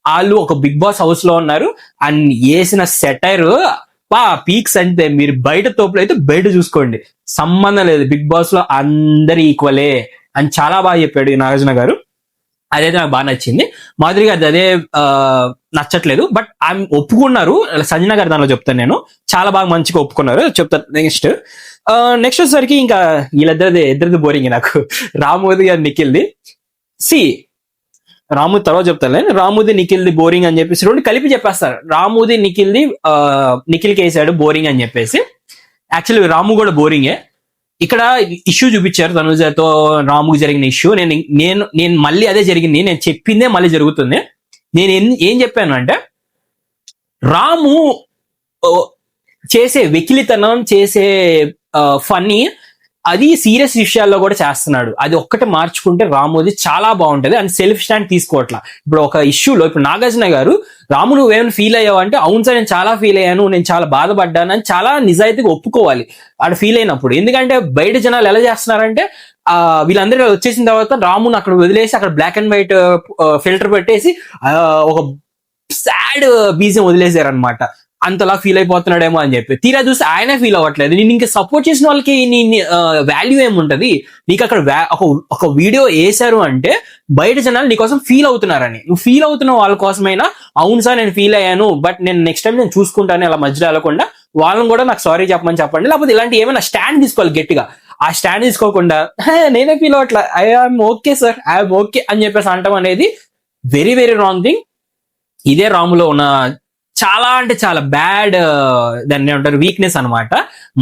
వాళ్ళు ఒక బిగ్ బాస్ హౌస్ లో ఉన్నారు, అండ్ వేసిన సెటైర్ పీక్స్ అంటే మీరు బయట తోపులు అయితే బయట చూసుకోండి, సంబంధం లేదు, బిగ్ బాస్ లో అందరు ఈక్వలే అని చాలా బాగా చెప్పాడు నాగార్జున గారు. అదైతే నాకు బాగా నచ్చింది. మాధురి గారిది అదే నచ్చట్లేదు, బట్ ఆమె ఒప్పుకున్నారు. సంజన గారి దానిలో చెప్తాను, నేను చాలా బాగా మంచిగా ఒప్పుకున్నారు చెప్తాను. నెక్స్ట్ వచ్చేసరికి ఇంకా ఇద్దరిది బోరింగ్ నాకు, రామోది గారు నిఖిల్ది. రాము తర్వాత చెప్తాను, రాముది నిఖిల్ది బోరింగ్ అని చెప్పేసి రెండు కలిపి చెప్పేస్తారు. రాముది నిఖిల్కి వేసాడు బోరింగ్ అని చెప్పేసి. యాక్చువల్లీ రాము కూడా బోరింగే. ఇక్కడ ఇష్యూ చూపించారు తనుజతో రాముకి జరిగిన ఇష్యూ. నేను మళ్ళీ అదే జరిగింది, నేను చెప్పిందే మళ్ళీ జరుగుతుంది. నేను ఏం చెప్పాను అంటే, రాము చేసే వెకిలితనం, చేసే ఫన్నీ, అది సీరియస్ విషయాల్లో కూడా చేస్తున్నాడు. అది ఒక్కటే మార్చుకుంటే రాముది చాలా బాగుంటది. అండ్ సెల్ఫ్ స్టాండ్ తీసుకోవట్లా. ఇప్పుడు ఒక ఇష్యూలో ఇప్పుడు నాగార్జున గారు, రాము నువ్వేమైనా ఫీల్ అయ్యావు అంటే, అవును సార్ నేను చాలా ఫీల్ అయ్యాను, నేను చాలా బాధపడ్డాను అని చాలా నిజాయితీగా ఒప్పుకోవాలి ఆడ ఫీల్ అయినప్పుడు. ఎందుకంటే బయట జనాలు ఎలా చేస్తున్నారంటే, వీళ్ళందరూ వచ్చేసిన తర్వాత రామును అక్కడ వదిలేసి అక్కడ బ్లాక్ అండ్ వైట్ ఫిల్టర్ పెట్టేసి ఒక సాడ్ బీజం వదిలేసారు అనమాట. అంతలా ఫీల్ అయిపోతున్నాడేమో అని చెప్పి తీరా చూసి ఆయనే ఫీల్ అవ్వట్లేదు. నేను ఇంకా సపోర్ట్ చేసిన వాళ్ళకి వాల్యూ ఏముంటది? నీకు అక్కడ ఒక వీడియో వేశారు అంటే బయట జనాలు నీకోసం ఫీల్ అవుతున్నారని, నువ్వు ఫీల్ అవుతున్న వాళ్ళ కోసమైనా అవును సార్ నేను ఫీల్ అయ్యాను, బట్ నేను నెక్స్ట్ టైం నేను చూసుకుంటాను అలా మధ్యలో వెళ్ళకుండా వాళ్ళని కూడా నాకు సారీ చెప్పండి, లేకపోతే ఇలాంటి ఏమైనా స్టాండ్ తీసుకోవాలి గట్టిగా. ఆ స్టాండ్ తీసుకోకుండా నేనే ఫీల్ అవ్వట్లా, I'm okay sir, I'm okay అని చెప్పేసి అంటాం అనేది వెరీ వెరీ రాంగ్ థింగ్. ఇదే రాములో ఉన్న చాలా అంటే చాలా బ్యాడ్ దాన్ని ఏమంటారు వీక్నెస్ అనమాట.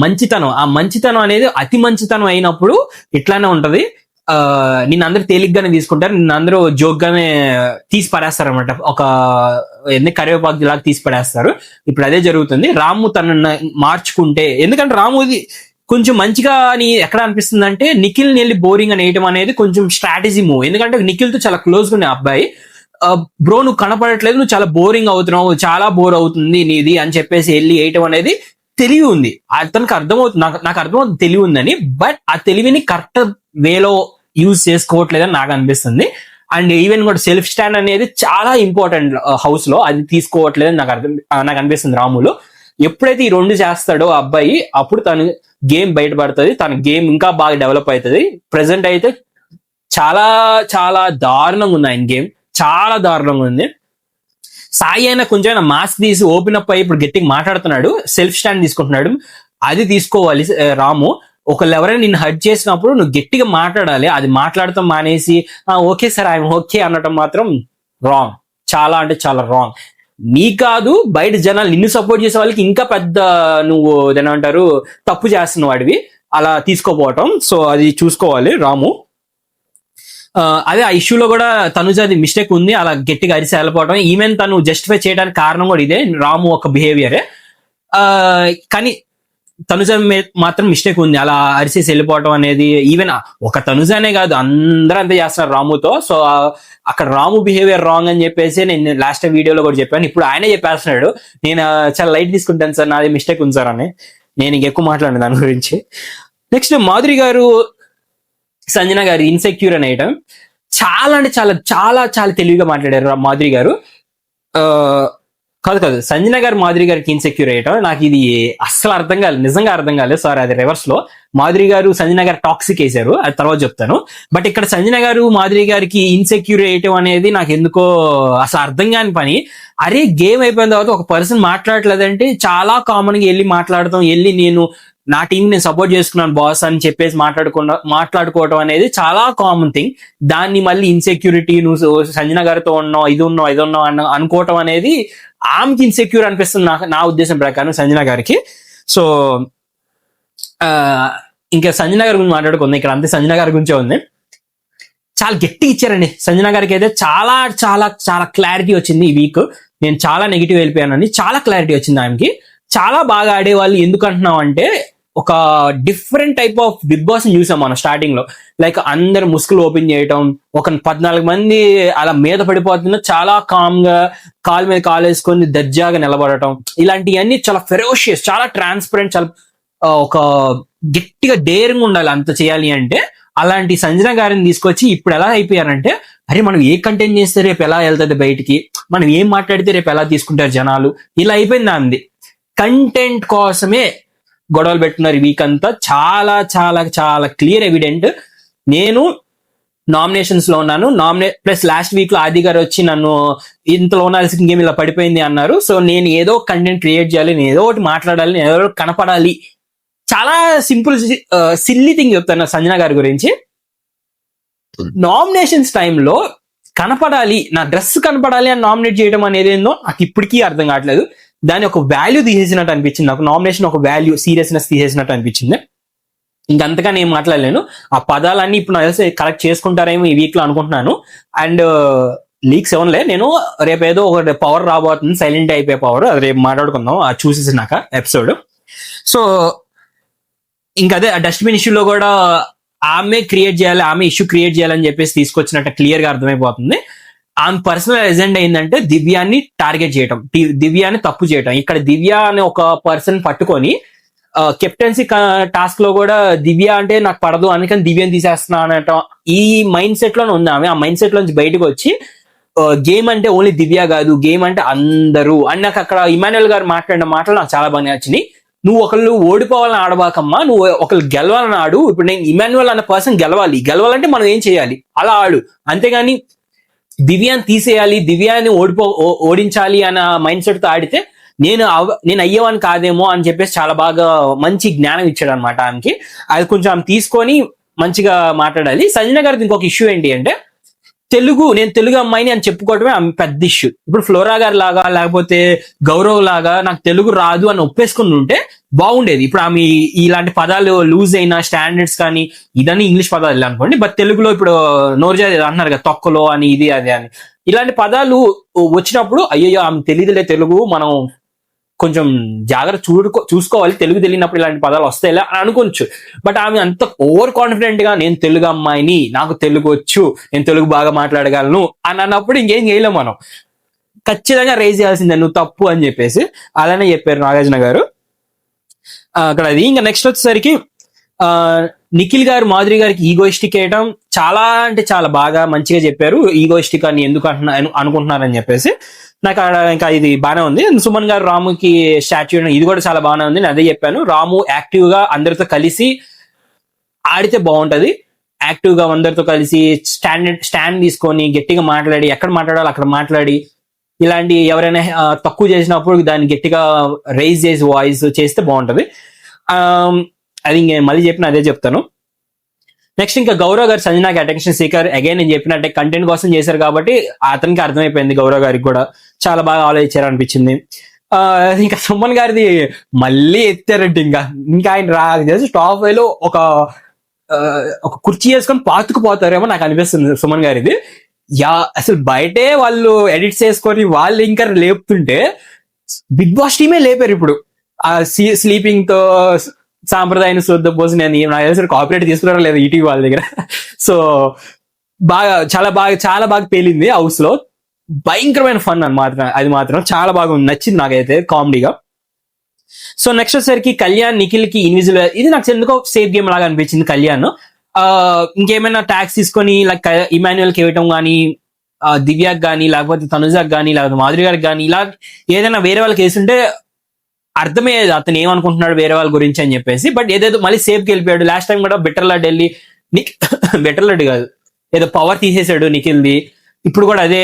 మంచితనం, ఆ మంచితనం అనేది అతి మంచితనం అయినప్పుడు ఇట్లానే ఉంటది. నిన్ను అందరూ తేలిగ్గానే తీసుకుంటారు, నిన్ను అందరూ జోక్గానే తీసి పడేస్తారు అనమాట, ఒక కరివేపాకు లాగా తీసి పడేస్తారు. ఇప్పుడు అదే జరుగుతుంది. రాము తనను మార్చుకుంటే, ఎందుకంటే రాముది కొంచెం మంచిగా అని ఎక్కడ అనిపిస్తుంది అంటే, నిఖిల్ని వెళ్ళి బోరింగ్ అని వేయటం అనేది కొంచెం స్ట్రాటజీ మూవ్. ఎందుకంటే నిఖిల్తో చాలా క్లోజ్గా ఉండే అబ్బాయి, బ్రో నువ్వు కనపడట్లేదు, నువ్వు చాలా బోరింగ్ అవుతున్నావు, చాలా బోర్ అవుతుంది నీది అని చెప్పేసి వెళ్ళి వేయటం అనేది తెలివి ఉంది. అతనికి అర్థమవుతుంది, నాకు అర్థమవుతుంది తెలివి ఉందని. బట్ ఆ తెలివిని కరెక్ట్ వేలో యూజ్ చేసుకోవట్లేదని నాకు అనిపిస్తుంది. అండ్ ఈవెన్ కూడా సెల్ఫ్ స్టాండ్ అనేది చాలా ఇంపార్టెంట్ హౌస్ లో, అది తీసుకోవట్లేదని నాకు అనిపిస్తుంది రాములు. ఎప్పుడైతే ఈ రెండు చేస్తాడో అబ్బాయి, అప్పుడు తను గేమ్ బయటపడుతుంది, తన గేమ్ ఇంకా బాగా డెవలప్ అవుతుంది. ప్రెసెంట్ అయితే చాలా చాలా దారుణంగా ఉంది ఆయన గేమ్, చాలా దారుణంగా ఉంది. సాయి అయినా కొంచెం మాస్క్ తీసి ఓపెన్ అప్ అయ్యి ఇప్పుడు గట్టిగా మాట్లాడుతున్నాడు, సెల్ఫ్ స్టాండ్ తీసుకుంటున్నాడు. అది తీసుకోవాలి రాము. ఒకళ్ళు ఎవరైనా నిన్ను హర్ట్ చేసినప్పుడు నువ్వు గట్టిగా మాట్లాడాలి, అది మాట్లాడటం మానేసి ఓకే సార్ ఐఎమ్ ఓకే అనటం మాత్రం రాంగ్, చాలా అంటే చాలా రాంగ్. నీ కాదు, బయట జనాలు నిన్ను సపోర్ట్ చేసే వాళ్ళకి ఇంకా పెద్ద నువ్వు ఏమంటారు తప్పు చేస్తున్నావు వాడివి అలా తీసుకోపోవటం. సో అది చూసుకోవాలి రాము. అదే ఆ ఇష్యూలో కూడా తనుజాది మిస్టేక్ ఉంది, అలా గట్టిగా అరిసి వెళ్ళిపోవటం. ఈవెన్ తను జస్టిఫై చేయడానికి కారణం కూడా ఇదే, రాము ఒక బిహేవియరే. కానీ తనుజ మాత్రం మిస్టేక్ ఉంది, అలా అరిసేసి వెళ్ళిపోవటం అనేది. ఈవెన్ ఒక తనుజానే కాదు, అందరూ అంతే చేస్తున్నారు రాముతో. సో అక్కడ రాము బిహేవియర్ రాంగ్ అని చెప్పేసి నేను లాస్ట్ వీడియోలో కూడా చెప్పాను. ఇప్పుడు ఆయనే చెప్పేస్తున్నాడు నేను చాలా లైట్ తీసుకుంటాను సార్, నాది మిస్టేక్ ఉంది సార్ అని. నేను ఇంకెక్కువ మాట్లాడాను దాని గురించి. నెక్స్ట్ మాధురి గారు సంజన గారు ఇన్సెక్యూర్ అనే ఐటమ్ చాలా అంటే చాలా చాలా చాలా తెలివిగా మాట్లాడారు మాధురి గారు. కాదు సంజన గారు మాధురి గారికి ఇన్సెక్యూర్ అయ్యటం నాకు ఇది అస్సలు అర్థం కాలేదు, నిజంగా అర్థం కాలేదు. సారీ, అది రివర్స్ లో మాధురి గారు సంజన గారు టాక్సిక్ వేశారు, అది తర్వాత చెప్తాను. బట్ ఇక్కడ సంజన గారు మాధురి గారికి ఇన్సెక్యూర్ అయ్యటం అనేది నాకు ఎందుకో అసలు అర్థం కాని పని. అరే గేమ్ అయిపోయిన తర్వాత ఒక పర్సన్ మాట్లాడలేదంటే చాలా కామన్ గా వెళ్ళి మాట్లాడతాం, వెళ్ళి నేను నా టీం నేను సపోర్ట్ చేసుకున్నాను బాస్ అని చెప్పేసి మాట్లాడుకోవడం అనేది చాలా కామన్ థింగ్. దాన్ని మళ్ళీ ఇన్సెక్యూరిటీ, నువ్వు సంజన గారితో ఉన్నావు, ఇది ఉన్నావు అనుకోవటం అనేది ఆమెకి ఇన్సెక్యూర్ అనిపిస్తుంది నా ఉద్దేశం ప్రకారం సంజన గారికి. సో ఇంకా సంజన గారి గురించి మాట్లాడుకుందాం. ఇక్కడ అంతే సంజన గారి గురించే ఉంది. చాలా గట్టిగా ఇచ్చారండి సంజన గారికి అయితే, చాలా చాలా చాలా క్లారిటీ వచ్చింది ఈ వీక్. నేను చాలా నెగిటివ్ వెళ్ళిపోయానని చాలా క్లారిటీ వచ్చింది ఆమెకి. చాలా బాగా ఆడేవాళ్ళు ఎందుకు అంటున్నాం అంటే, ఒక different type of Bigg Boss ని చూసాం మనం స్టార్టింగ్ లో. లైక్ అందరు ముసుగులు ఓపెన్ చేయటం, ఒక 14 మంది అలా మీద పడిపోతున్నా చాలా కామ్ గా కాలు మీద కాలు వేసుకొని దర్జాగా నిలబడటం, ఇలాంటివన్నీ చాలా ఫెరోషియస్, చాలా ట్రాన్స్పరెంట్, చాలా ఒక గట్టిగా డేరింగ్ ఉండాలి అంత చేయాలి అంటే. అలాంటి సంజన గారిని తీసుకొచ్చి ఇప్పుడు ఎలా అయిపోయారంటే, అరే మనం ఏ కంటెంట్ చేస్తే రేపు ఎలా వెళ్తుంది బయటికి, మనం ఏం మాట్లాడితే రేపు ఎలా తీసుకుంటారు జనాలు, ఇలా అయిపోయింది అంది. కంటెంట్ కోసమే గొడవలు పెట్టున్నారు ఈ వీక్ అంతా. చాలా చాలా చాలా క్లియర్ ఎవిడెంట్. నేను నామినేషన్స్ లో ఉన్నాను, ప్లస్ లాస్ట్ వీక్ లో ఆది గారు వచ్చి నన్ను ఇంతలో ఉండాల్సిన గేమ్ ఇలా పడిపోయింది అన్నారు. సో నేను ఏదో కంటెంట్ క్రియేట్ చేయాలి, నేను ఏదో ఒకటి మాట్లాడాలి, నేను ఏదో ఒకటి కనపడాలి. చాలా సింపుల్ సిల్లీ థింగ్ చెప్తాను సంజన గారి గురించి. నామినేషన్స్ టైంలో కనపడాలి, నా డ్రెస్ కనపడాలి అని నామినేట్ చేయడం అనేది ఏందో నాకు ఇప్పటికీ అర్థం కావట్లేదు. దాని ఒక వాల్యూ తీసేసినట్టు అనిపించింది నాకు. నామినేషన్ ఒక వాల్యూ, సీరియస్నెస్ తీసేసినట్టు అనిపించింది. ఇంకంతగా నేను మాట్లాడలేను. ఆ పదాలన్నీ ఇప్పుడు నాకు తెలిసి కరెక్ట్ చేసుకుంటారేమో ఈ వీక్ లో అనుకుంటున్నాను. అండ్ లీక్స్ ఏమనలే, నేను రేపు ఏదో ఒక పవర్ రాబోతుంది, సైలెంట్ అయిపోయే పవర్, అది రేపు మాట్లాడుకుందాం అది చూసేసినాక ఎపిసోడ్. సో ఇంకదే డస్ట్బిన్ ఇష్యూలో కూడా ఆమె క్రియేట్ చేయాలి, ఆమె ఇష్యూ క్రియేట్ చేయాలని చెప్పేసి తీసుకొచ్చినట్టు క్లియర్ గా అర్థమైపోతుంది. ఆమె పర్సనల్ ఎజెండా ఏంటంటే దివ్యాన్ని టార్గెట్ చేయటం, దివ్యాన్ని తప్పు చేయటం. ఇక్కడ దివ్య అనే ఒక పర్సన్ పట్టుకొని కెప్టెన్సీ టాస్క్ లో కూడా దివ్య అంటే నాకు పడదు అందుకని దివ్యని తీసేస్తున్నా అనటం, ఈ మైండ్ సెట్ లోనే ఉంది ఆమె. ఆ మైండ్ సెట్ లోంచి బయటకు వచ్చి గేమ్ అంటే ఓన్లీ దివ్య కాదు, గేమ్ అంటే అందరూ అని. నాకు అక్కడ ఇమాన్యుయల్ గారు మాట్లాడిన మాటలు నాకు చాలా బాగా నచ్చినాయి. నువ్వు ఒకళ్ళు ఓడిపోవాలని ఆడబాకమ్మా, నువ్వు ఒకళ్ళు గెలవాలని ఆడు. ఇప్పుడు నేను ఇమాన్యుయల్ అన్న పర్సన్ గెలవాలంటే మనం ఏం చేయాలి అలా ఆడు, అంతేగాని దివ్యాన్ని తీసేయాలి, దివ్యాన్ని ఓడించాలి అన్న మైండ్ సెట్ తో ఆడితే నేను అయ్యేవాని కాదేమో అని చెప్పేసి చాలా బాగా మంచి జ్ఞానం ఇచ్చాడు అనమాట ఆమెకి. అది కొంచెం ఆమె తీసుకొని మంచిగా మాట్లాడాలి. సంజన గారికి ఇంకొక ఇష్యూ ఏంటి అంటే, నేను తెలుగు అమ్మాయిని అని చెప్పుకోవడమే ఆమె పెద్ద ఇష్యూ. ఇప్పుడు ఫ్లోరా గారి లాగా లేకపోతే గౌరవ్ లాగా నాకు తెలుగు రాదు అని ఒప్పేసుకుని ఉంటే బాగుండేది. ఇప్పుడు ఆమె ఇలాంటి పదాలు లూజ్ అయిన స్టాండర్డ్స్ కానీ ఇదన్నీ ఇంగ్లీష్ పదాలు అనుకోండి, బట్ తెలుగులో ఇప్పుడు నోరుజా అన్నారు కదా తొక్కలో అని ఇది అది అని, ఇలాంటి పదాలు వచ్చినప్పుడు అయ్యో ఆమె తెలియదులే తెలుగు, మనం కొంచెం జాగ్రత్త చూసుకోవాలి, తెలుగు తెలియనప్పుడు ఇలాంటి పదాలు వస్తాయి అని అనుకోవచ్చు. బట్ ఆమె అంత ఓవర్ కాన్ఫిడెంట్ గా నేను తెలుగు అమ్మాయిని, నాకు తెలుగు వచ్చు, నేను తెలుగు బాగా మాట్లాడగలను అని అన్నప్పుడు ఇంకేం చేయలేం మనం. ఖచ్చితంగా రేజ్ చేయాల్సిందే నువ్వు తప్పు అని చెప్పేసి అలానే చెప్పారు నాగార్జున గారు అక్కడ. అది ఇంకా నెక్స్ట్ వచ్చేసరికి నిఖిల్ గారు మాధురి గారికి ఈగోయిస్టిక్ వేయడం చాలా అంటే చాలా బాగా మంచిగా చెప్పారు. ఈగోయిస్టిక్ అని ఎందుకు అనుకుంటున్నారని చెప్పేసి నాకు ఇంకా ఇది బాగానే ఉంది. సుమన్ గారు రాముకి స్టాచ్యూ ఇది కూడా చాలా బాగానే ఉంది. నేను అదే చెప్పాను, రాము యాక్టివ్ గా అందరితో కలిసి ఆడితే బాగుంటది. యాక్టివ్ గా అందరితో కలిసి స్టాండ్ తీసుకొని గట్టిగా మాట్లాడి, ఎక్కడ మాట్లాడాలో అక్కడ మాట్లాడి, ఇలాంటి ఎవరైనా తక్కువ చేసినప్పుడు దాన్ని గట్టిగా రైజ్ చేసి వాయిస్ చేస్తే బాగుంటది. అది ఇంక మళ్ళీ చెప్పిన అదే చెప్తాను. నెక్స్ట్ ఇంకా గౌరవ్ గారు సంజనాకి అటెన్షన్ సీకర్, అగైన్ నేను చెప్పినట్టే కంటెంట్ కోసం చేశారు కాబట్టి అతనికి అర్థమైపోయింది, గౌరవ్ గారికి కూడా చాలా బాగా ఆలోచించారు అనిపించింది. ఇంకా సుమన్ గారిది మళ్ళీ ఎత్తారంటే ఇంకా ఆయన తెలిసి టాప్ వేలో ఒక కుర్చీ వేసుకొని పాతుకుపోతారేమో నాకు అనిపిస్తుంది సుమన్ గారిది. అసలు బయటే వాళ్ళు ఎడిట్స్ వేసుకొని వాళ్ళు ఇంకా లేపుతుంటే బిగ్ బాస్ టీమే లేపారు ఇప్పుడు ఆ స్లీపింగ్ తో సాంప్రదాయాన్ని శుద్ధ పోసి. నేను నాకు తెలిసి కాపీరైట్ తీసుకురావడం లేదు ఈటీవీ వాళ్ళ దగ్గర. సో చాలా బాగా పేలింది హౌస్ లో, భయంకరమైన ఫన్ అన్నమాట. అది మాత్రం చాలా బాగా నచ్చింది నాకైతే కామెడీగా. సో నెక్స్ట్ వచ్చేసరికి కళ్యాణ్ నిఖిల్ కి ఇన్విజిబుల్, ఇది నాకు ఎందుకో సేఫ్ గేమ్ లాగా అనిపించింది. కళ్యాణ్ ఇంకేమైనా ట్యాక్స్ తీసుకొని లైక్ ఇమాన్యుయల్ కి ఇవ్వటం కానీ, దివ్యాకి కానీ, లేకపోతే తనుజాకి కానీ, లేకపోతే మాధురి గారికి కానీ, ఇలా ఏదైనా వేరే వాళ్ళకి వేస్తుంటే అర్థమయ్యేది అతను ఏమనుకుంటున్నాడు వేరే వాళ్ళ గురించి అని చెప్పేసి. బట్ ఏదేదో మళ్ళీ సేఫ్కి వెళ్ళిపోయాడు. లాస్ట్ టైం కూడా బెటర్లాడ్ వెళ్ళి బెటర్లాడ్ కాదు ఏదో పవర్ తీసేసాడు నిఖిల్ది. ఇప్పుడు కూడా అదే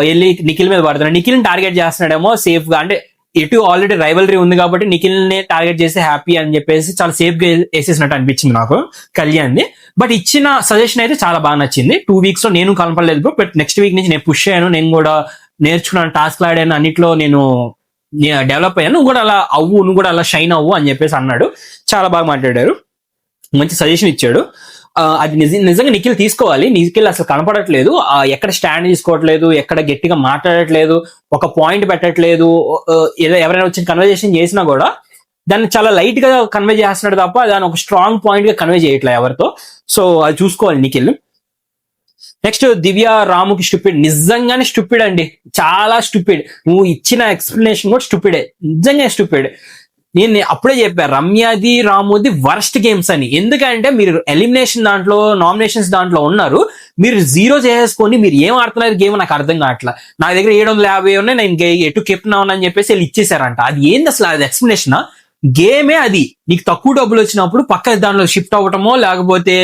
వెళ్ళి నిఖిల్ మీద పడుతున్నాడు. నిఖిల్ని టార్గెట్ చేస్తున్నాడేమో సేఫ్ గా, అంటే ఎటు ఆల్రెడీ రైవలరీ ఉంది కాబట్టి నిఖిల్ ని టార్గెట్ చేసి హ్యాపీ అని చెప్పేసి చాలా సేఫ్ గా వేసేసినట్టు అనిపించింది నాకు కళ్యాణ్ది. బట్ ఇచ్చిన సజెషన్ అయితే చాలా బాగా నచ్చింది. 2 weeks లో నేను కనపడలేదు, బట్ నెక్స్ట్ వీక్ నుంచి నేను పుష్ అయ్యాను, నేను కూడా నేర్చుకున్నాను, టాస్క్ ఆడాను, అన్నిట్లో నేను డెవలప్ అయ్యాను, నువ్వు కూడా అలా అవ్వు, నువ్వు కూడా అలా షైన్ అవ్వు అని చెప్పేసి అన్నాడు. చాలా బాగా మాట్లాడారు, మంచి సజెషన్ ఇచ్చాడు. అది నిజంగా నిఖిల్ తీసుకోవాలి. నిఖిల్ అసలు కనపడట్లేదు, ఎక్కడ స్టాండ్ తీసుకోవట్లేదు, ఎక్కడ గట్టిగా మాట్లాడట్లేదు, ఒక పాయింట్ పెట్టట్లేదు. ఏదో ఎవరైనా వచ్చి కన్వర్జేషన్ చేసినా కూడా దాన్ని చాలా లైట్ గా కన్వే చేస్తున్నాడు తప్ప దాన్ని ఒక స్ట్రాంగ్ పాయింట్ గా కన్వే చేయట్లేదు ఎవరితో. సో అది చూసుకోవాలి నిఖిల్. నెక్స్ట్ దివ్య రాముకి స్టూపిడ్, నిజంగానే స్టూపిడ్ అండి, చాలా స్టూపిడ్. నువ్వు ఇచ్చిన ఎక్స్ప్లెనేషన్ కూడా స్టూపిడే, నిజంగా స్టూపిడ్. నేను అప్పుడే చెప్పాను రమ్యది రాముది వర్స్ట్ గేమ్స్ అని. ఎందుకంటే మీరు ఎలిమినేషన్ దాంట్లో, నామినేషన్స్ దాంట్లో ఉన్నారు, మీరు 0 చేసేసుకొని మీరు ఏం ఆడుతున్నారు గేమ్ నాకు అర్థం కావట్లా. నా దగ్గర 750 ఉన్నాయి, నేను ఎటు కెప్టెన్ అని చెప్పేసి వీళ్ళు ఇచ్చేసారంట. అది ఏంది అసలు, అది ఎక్స్ప్లెనేషన్ గేమే అది. నీకు తక్కువ డబ్బులు వచ్చినప్పుడు పక్క దానిలో షిఫ్ట్ అవ్వటమో, లేకపోతే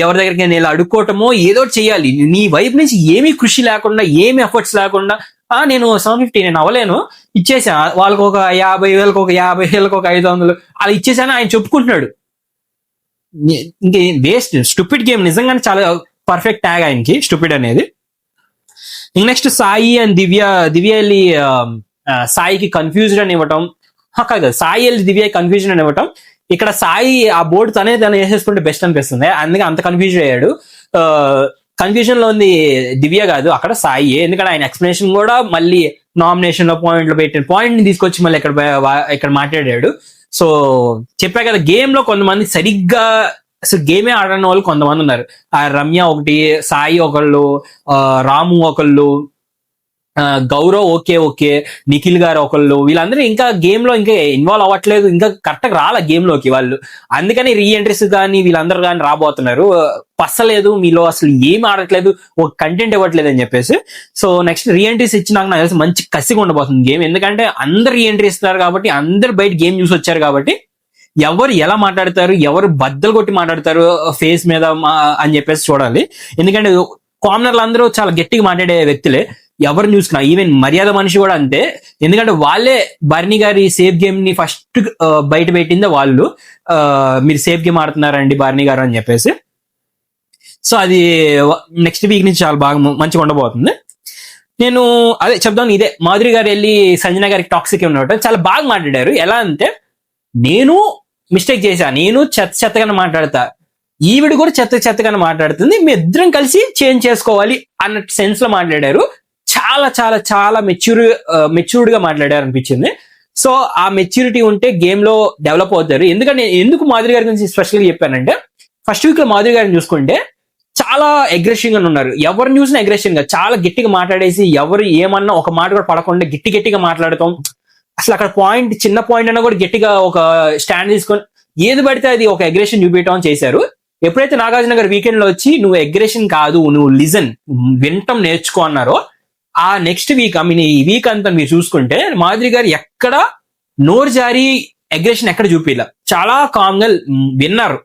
ఎవరి దగ్గరికి నేను అడుక్కోవటమో ఏదో చేయాలి. నీ వైపు నుంచి ఏమీ కృషి లేకుండా, ఏమి ఎఫర్ట్స్ లేకుండా నేను 750 నేను అవ్వలేను, ఇచ్చేసా వాళ్ళకి ఒక 50,000, ఒక 50,000, ఒక 500 అలా ఇచ్చేసాను ఆయన చెప్పుకుంటున్నాడు. ఇంకే వేస్ట్, స్టూపిడ్ గేమ్, నిజంగానే చాలా పర్ఫెక్ట్ ట్యాగ్ ఆయనకి స్టూపిడ్ అనేది. నెక్స్ట్ సాయి అండ్ దివ్య వెళ్ళి సాయికి కన్ఫ్యూజ్డ్ అని ఇవ్వటం, కాదు సాయి వెళ్ళి దివ్య కన్ఫ్యూజన్ అని ఇవ్వటం. ఇక్కడ సాయి ఆ బోర్డు తనే వేసేసుకుంటే బెస్ట్ అనిపిస్తుంది, అందుకే అంత కన్ఫ్యూజ్ అయ్యాడు. కన్ఫ్యూజన్ లో ఉంది దివ్య కాదు, అక్కడ సాయి. ఎందుకంటే ఆయన ఎక్స్ప్లెనేషన్ కూడా మళ్ళీ నామినేషన్ లో పాయింట్లు పెట్టిన పాయింట్ ని తీసుకొచ్చి మళ్ళీ ఇక్కడ మాట్లాడాడు. సో చెప్పా కదా, గేమ్ లో కొంతమంది సరిగ్గా అసలు గేమే ఆడని వాళ్ళు కొంతమంది ఉన్నారు. ఆ రమ్య ఒకటి, సాయి ఒకళ్ళు, రాము ఒకళ్ళు, గౌరవ్ ఓకే, నిఖిల్ గారు ఒకళ్ళు, వీళ్ళందరూ ఇంకా గేమ్ లో ఇంకా ఇన్వాల్వ్ అవ్వట్లేదు, ఇంకా కరెక్ట్ గా రాలే గేమ్ లోకి వాళ్ళు. అందుకని రీఎంట్రీస్ కానీ వీళ్ళందరూ కానీ రాబోతున్నారు. పස්සలేదు మీలో, అసలు ఏం ఆడట్లేదు, ఒక కంటెంట్ ఇవ్వట్లేదు అని చెప్పేసి. సో నెక్స్ట్ రీఎంట్రీస్ ఇచ్చినాక నాకు తెలిసి మంచి కసిగా ఉండబోతుంది గేమ్. ఎందుకంటే అందరు రీఎంట్రీ ఇస్తున్నారు కాబట్టి, అందరు బయట గేమ్ చూసి వచ్చారు కాబట్టి, ఎవరు ఎలా మాట్లాడతారు, ఎవరు బద్దలు కొట్టి మాట్లాడతారు ఫేస్ మీద అని చెప్పేసి చూడాలి. ఎందుకంటే కామనర్లు అందరూ చాలా గట్టిగా మాట్లాడే వ్యక్తులే, ఎవరు చూసుకున్నా. ఈవెన్ మర్యాద మనిషి కూడా అంతే, ఎందుకంటే వాళ్ళే బర్నీ గారి సేఫ్ గేమ్ ని ఫస్ట్ బయట పెట్టిందే వాళ్ళు. మీరు సేఫ్ గేమ్ ఆడుతున్నారండి బర్నీ గారు అని చెప్పేసి. సో అది నెక్స్ట్ వీక్ నుంచి చాలా బాగా మంచిగా ఉండబోతుంది. నేను అదే చెప్దాం, ఇదే మాధురి గారు వెళ్ళి సంజన గారికి టాక్సిక్ ఉన్నట్టు చాలా బాగా మాట్లాడారు. ఎలా అంటే, నేను మిస్టేక్ చేశా, నేను చెత్తగానే మాట్లాడతా, ఈవిడ కూడా చెత్తగానే మాట్లాడుతుంది, మీ ఇద్దరం కలిసి చేంజ్ చేసుకోవాలి అన్న సెన్స్ లో మాట్లాడారు. చాలా చాలా చాలా మెచ్యూర్డ్ గా మాట్లాడారు అనిపించింది. సో ఆ మెచ్యూరిటీ ఉంటే గేమ్ లో డెవలప్ అవుతారు. ఎందుకంటే ఎందుకు మాధురి గారి గురించి స్పెషల్ గా చెప్పానంటే, ఫస్ట్ వీక్ లో మాధురి గారిని చూసుకుంటే చాలా అగ్రెసివ్ గా ఉన్నారు. ఎవరిని చూసినా అగ్రెసివ్ గా చాలా గట్టిగా మాట్లాడేసి, ఎవరు ఏమన్నా ఒక మాట కూడా పడకుండా గట్టిగా మాట్లాడతాం. అసలు అక్కడ పాయింట్, చిన్న పాయింట్ అన్నా కూడా గట్టిగా ఒక స్టాండ్ తీసుకొని ఏది పడితే అది ఒక అగ్రెషన్ చూపించడం చేశారు. ఎప్పుడైతే నాగార్జున గారు వీకెండ్ లో వచ్చి నువ్వు అగ్రెషన్ కాదు, నువ్వు లిజన్, వినటం నేర్చుకో అన్నారో, ఆ నెక్స్ట్ వీక్ ఈ వీక్ అంతా మీరు చూసుకుంటే మాధురి గారు ఎక్కడ నోరు జారి అగ్రెషన్ ఎక్కడ చూపిలా, చాలా కామ్ గా విన్నారు.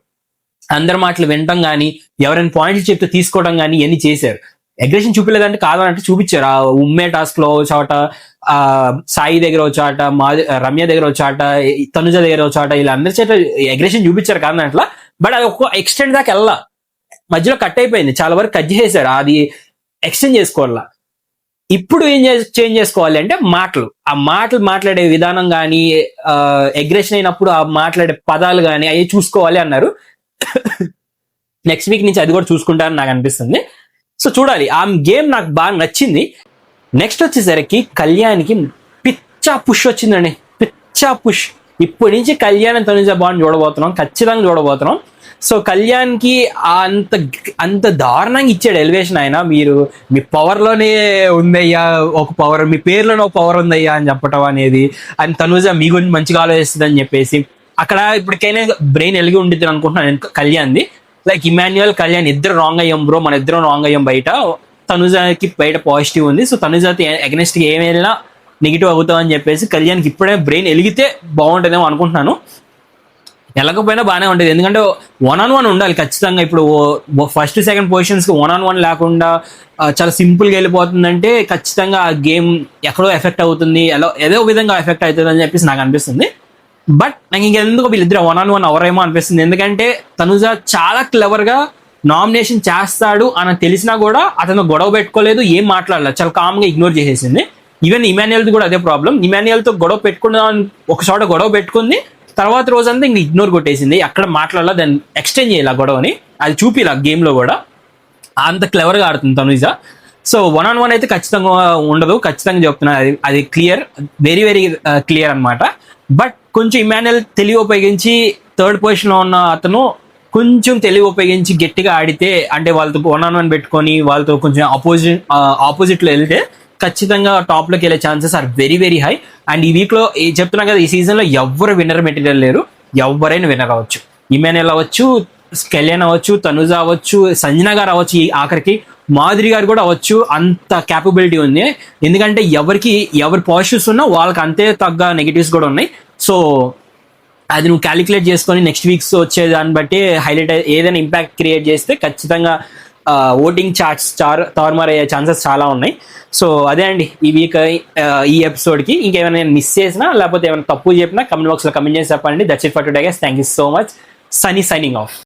అందరి మాటలు వినటం కానీ, ఎవరైనా పాయింట్లు చెప్తే తీసుకోవడం కానీ ఇవన్నీ చేశారు. అగ్రెషన్ చూపించలేదంటే కాదంటే చూపించారు. ఆ ఉమ్మే టాస్క్ లో చోట, ఆ సాయి దగ్గర వచ్చాట, రమ్య దగ్గర వచ్చాట, తనుజ దగ్గర వచ్చాట, ఇలా అందరి చేత అగ్రెషన్ చూపించారు కాదని అట్లా. బట్ అది ఒక్క ఎక్స్టెండ్ దాకా వెళ్ళా, మధ్యలో కట్ అయిపోయింది, చాలా వరకు కట్ చేశారు. అది ఎక్స్టెండ్ చేసుకోవాలా. ఇప్పుడు ఏం చేంజ్ చేసుకోవాలి అంటే ఆ మాటలు మాట్లాడే విధానం కానీ, అగ్రెషన్ అయినప్పుడు ఆ మాట్లాడే పదాలు కానీ అవి చూసుకోవాలి అన్నారు. నెక్స్ట్ వీక్ నుంచి అది కూడా చూసుకుంటారని నాకు అనిపిస్తుంది. సో చూడాలి. ఆ గేమ్ నాకు బాగా నచ్చింది. నెక్స్ట్ వచ్చేసరికి కళ్యాణ్కి పిచ్చా పుష్ వచ్చిందండి, పిచ్చా పుష్. ఇప్పటి నుంచి కళ్యాణ్ తనుజ బాండ్ చూడబోతున్నాం, ఖచ్చితంగా చూడబోతున్నాం. సో కళ్యాణ్కి అంత దారుణంగా ఇచ్చాడు ఎలివేషన్. ఆయన మీరు మీ పవర్లోనే ఉందయ్యా ఒక పవర్, మీ పేరులోనే ఒక పవర్ ఉందయ్యా అని చెప్పటం అనేది, అని తనుజ మీ గురించి మంచిగా ఆలోచిస్తుంది అని చెప్పేసి, అక్కడ ఇప్పటికైనా బ్రెయిన్ ఎలిగి ఉండిద్ది అనుకుంటున్నాను కళ్యాణ్ది. లైక్ ఇమాన్యుయల్, కళ్యాణ్ ఇద్దరు రాంగ్ అయ్యాం బ్రో, మన ఇద్దరం రాంగ్ అయ్యాం బయట, తనుజకి బయట పాజిటివ్ ఉంది. సో తనుజకి అగెన్స్ట్ ఏమైనా నెగిటివ్ అవుతాం అని చెప్పేసి కళ్యాణ్కి ఇప్పుడే బ్రెయిన్ ఎలిగితే బాగుంటుందేమో అనుకుంటున్నాను. ఎలాగపోయినా బాగానే ఉంటుంది, ఎందుకంటే 1-on-1 ఉండాలి ఖచ్చితంగా. ఇప్పుడు ఫస్ట్ సెకండ్ పొజిషన్స్ కి 1-on-1 లేకుండా చాలా సింపుల్ గా వెళ్ళిపోతుందంటే ఖచ్చితంగా ఆ గేమ్ ఎక్కడో ఎఫెక్ట్ అవుతుంది, ఏదో విధంగా ఎఫెక్ట్ అవుతుంది అని చెప్పేసి నాకు అనిపిస్తుంది. బట్ నాకు ఇంకెందుకు వీళ్ళిద్దరు 1-on-1 అవరేమో అనిపిస్తుంది. ఎందుకంటే తనుజ చాలా క్లవర్ గా నామినేషన్ చేస్తాడు అని తెలిసినా కూడా అతను గొడవ పెట్టుకోలేదు, ఏం మాట్లాడలేదు, చాలా కామ్ గా ఇగ్నోర్ చేసేసింది. ఈవెన్ ఇమాన్యుయల్ది కూడా అదే ప్రాబ్లం. ఇమాన్యుయల్ తో గొడవ పెట్టుకున్న ఒక చోట గొడవ పెట్టుకుంది, తర్వాత రోజంతా ఇంక ఇగ్నోర్ కొట్టేసింది, అక్కడ మాట్లాడాల, దాన్ని ఎక్స్టెండ్ చేయాలి గొడవని, అది చూపిలా గేమ్ లో కూడా. అంత క్లెవర్ గా ఆడుతుంది తనుజ. సో 1-on-1 అయితే ఖచ్చితంగా ఉండదు, ఖచ్చితంగా చెప్తున్నా, అది క్లియర్, వెరీ వెరీ క్లియర్ అనమాట. బట్ కొంచెం ఇమాన్యుయల్ తెలివి ఉపయోగించి, థర్డ్ పొజిషన్ లో ఉన్న అతను కొంచెం తెలివి ఉపయోగించి గట్టిగా ఆడితే, అంటే వాళ్ళతో 1-on-1 పెట్టుకొని వాళ్ళతో కొంచెం ఆపోజిట్ లో వెళ్తే ఖచ్చితంగా టాప్ లోకి వెళ్ళే chances are very very high. And ఈ వీక్ లో చెప్తున్నా కదా, ఈ సీజన్ లో ఎవరు విన్నర్ మెటీరియల్ లేరు, ఎవరైనా విన్నర్ అవ్వచ్చు. ఇమాన్యుయల్ అవ్వచ్చు, కళ్యాణ్ అవ్వచ్చు, తనుజ అవ్వచ్చు, సంజన గారు అవ్వచ్చు, ఈ ఆఖరికి మాధురి గారు కూడా అవ్వచ్చు. అంత క్యాపబిలిటీ ఉంది. ఎందుకంటే ఎవరి పాజిటివ్స్ ఉన్నా వాళ్ళకి అంతే తగ్గ నెగిటివ్స్ కూడా ఉన్నాయి. సో అది నువ్వు క్యాలిక్యులేట్ చేసుకొని నెక్స్ట్ వీక్స్ వచ్చే దాన్ని బట్టి హైలైట్ ఏదైనా ఇంపాక్ట్ క్రియేట్ చేస్తే ఖచ్చితంగా ఓటింగ్ చార్ట్స్ తారుమారు అయ్యే ఛాన్సెస్ చాలా ఉన్నాయి. సో అదే అండి ఈ వీక్ ఈ ఎపిసోడ్కి. ఇంకేమైనా నేను మిస్ చేసినా లేకపోతే ఏమైనా తప్పు చెప్పినా కమెంట్ బాక్స్లో కమెంట్ చేసి చెప్పండి. That's it for today guys. Thank you so much. Sunny signing off.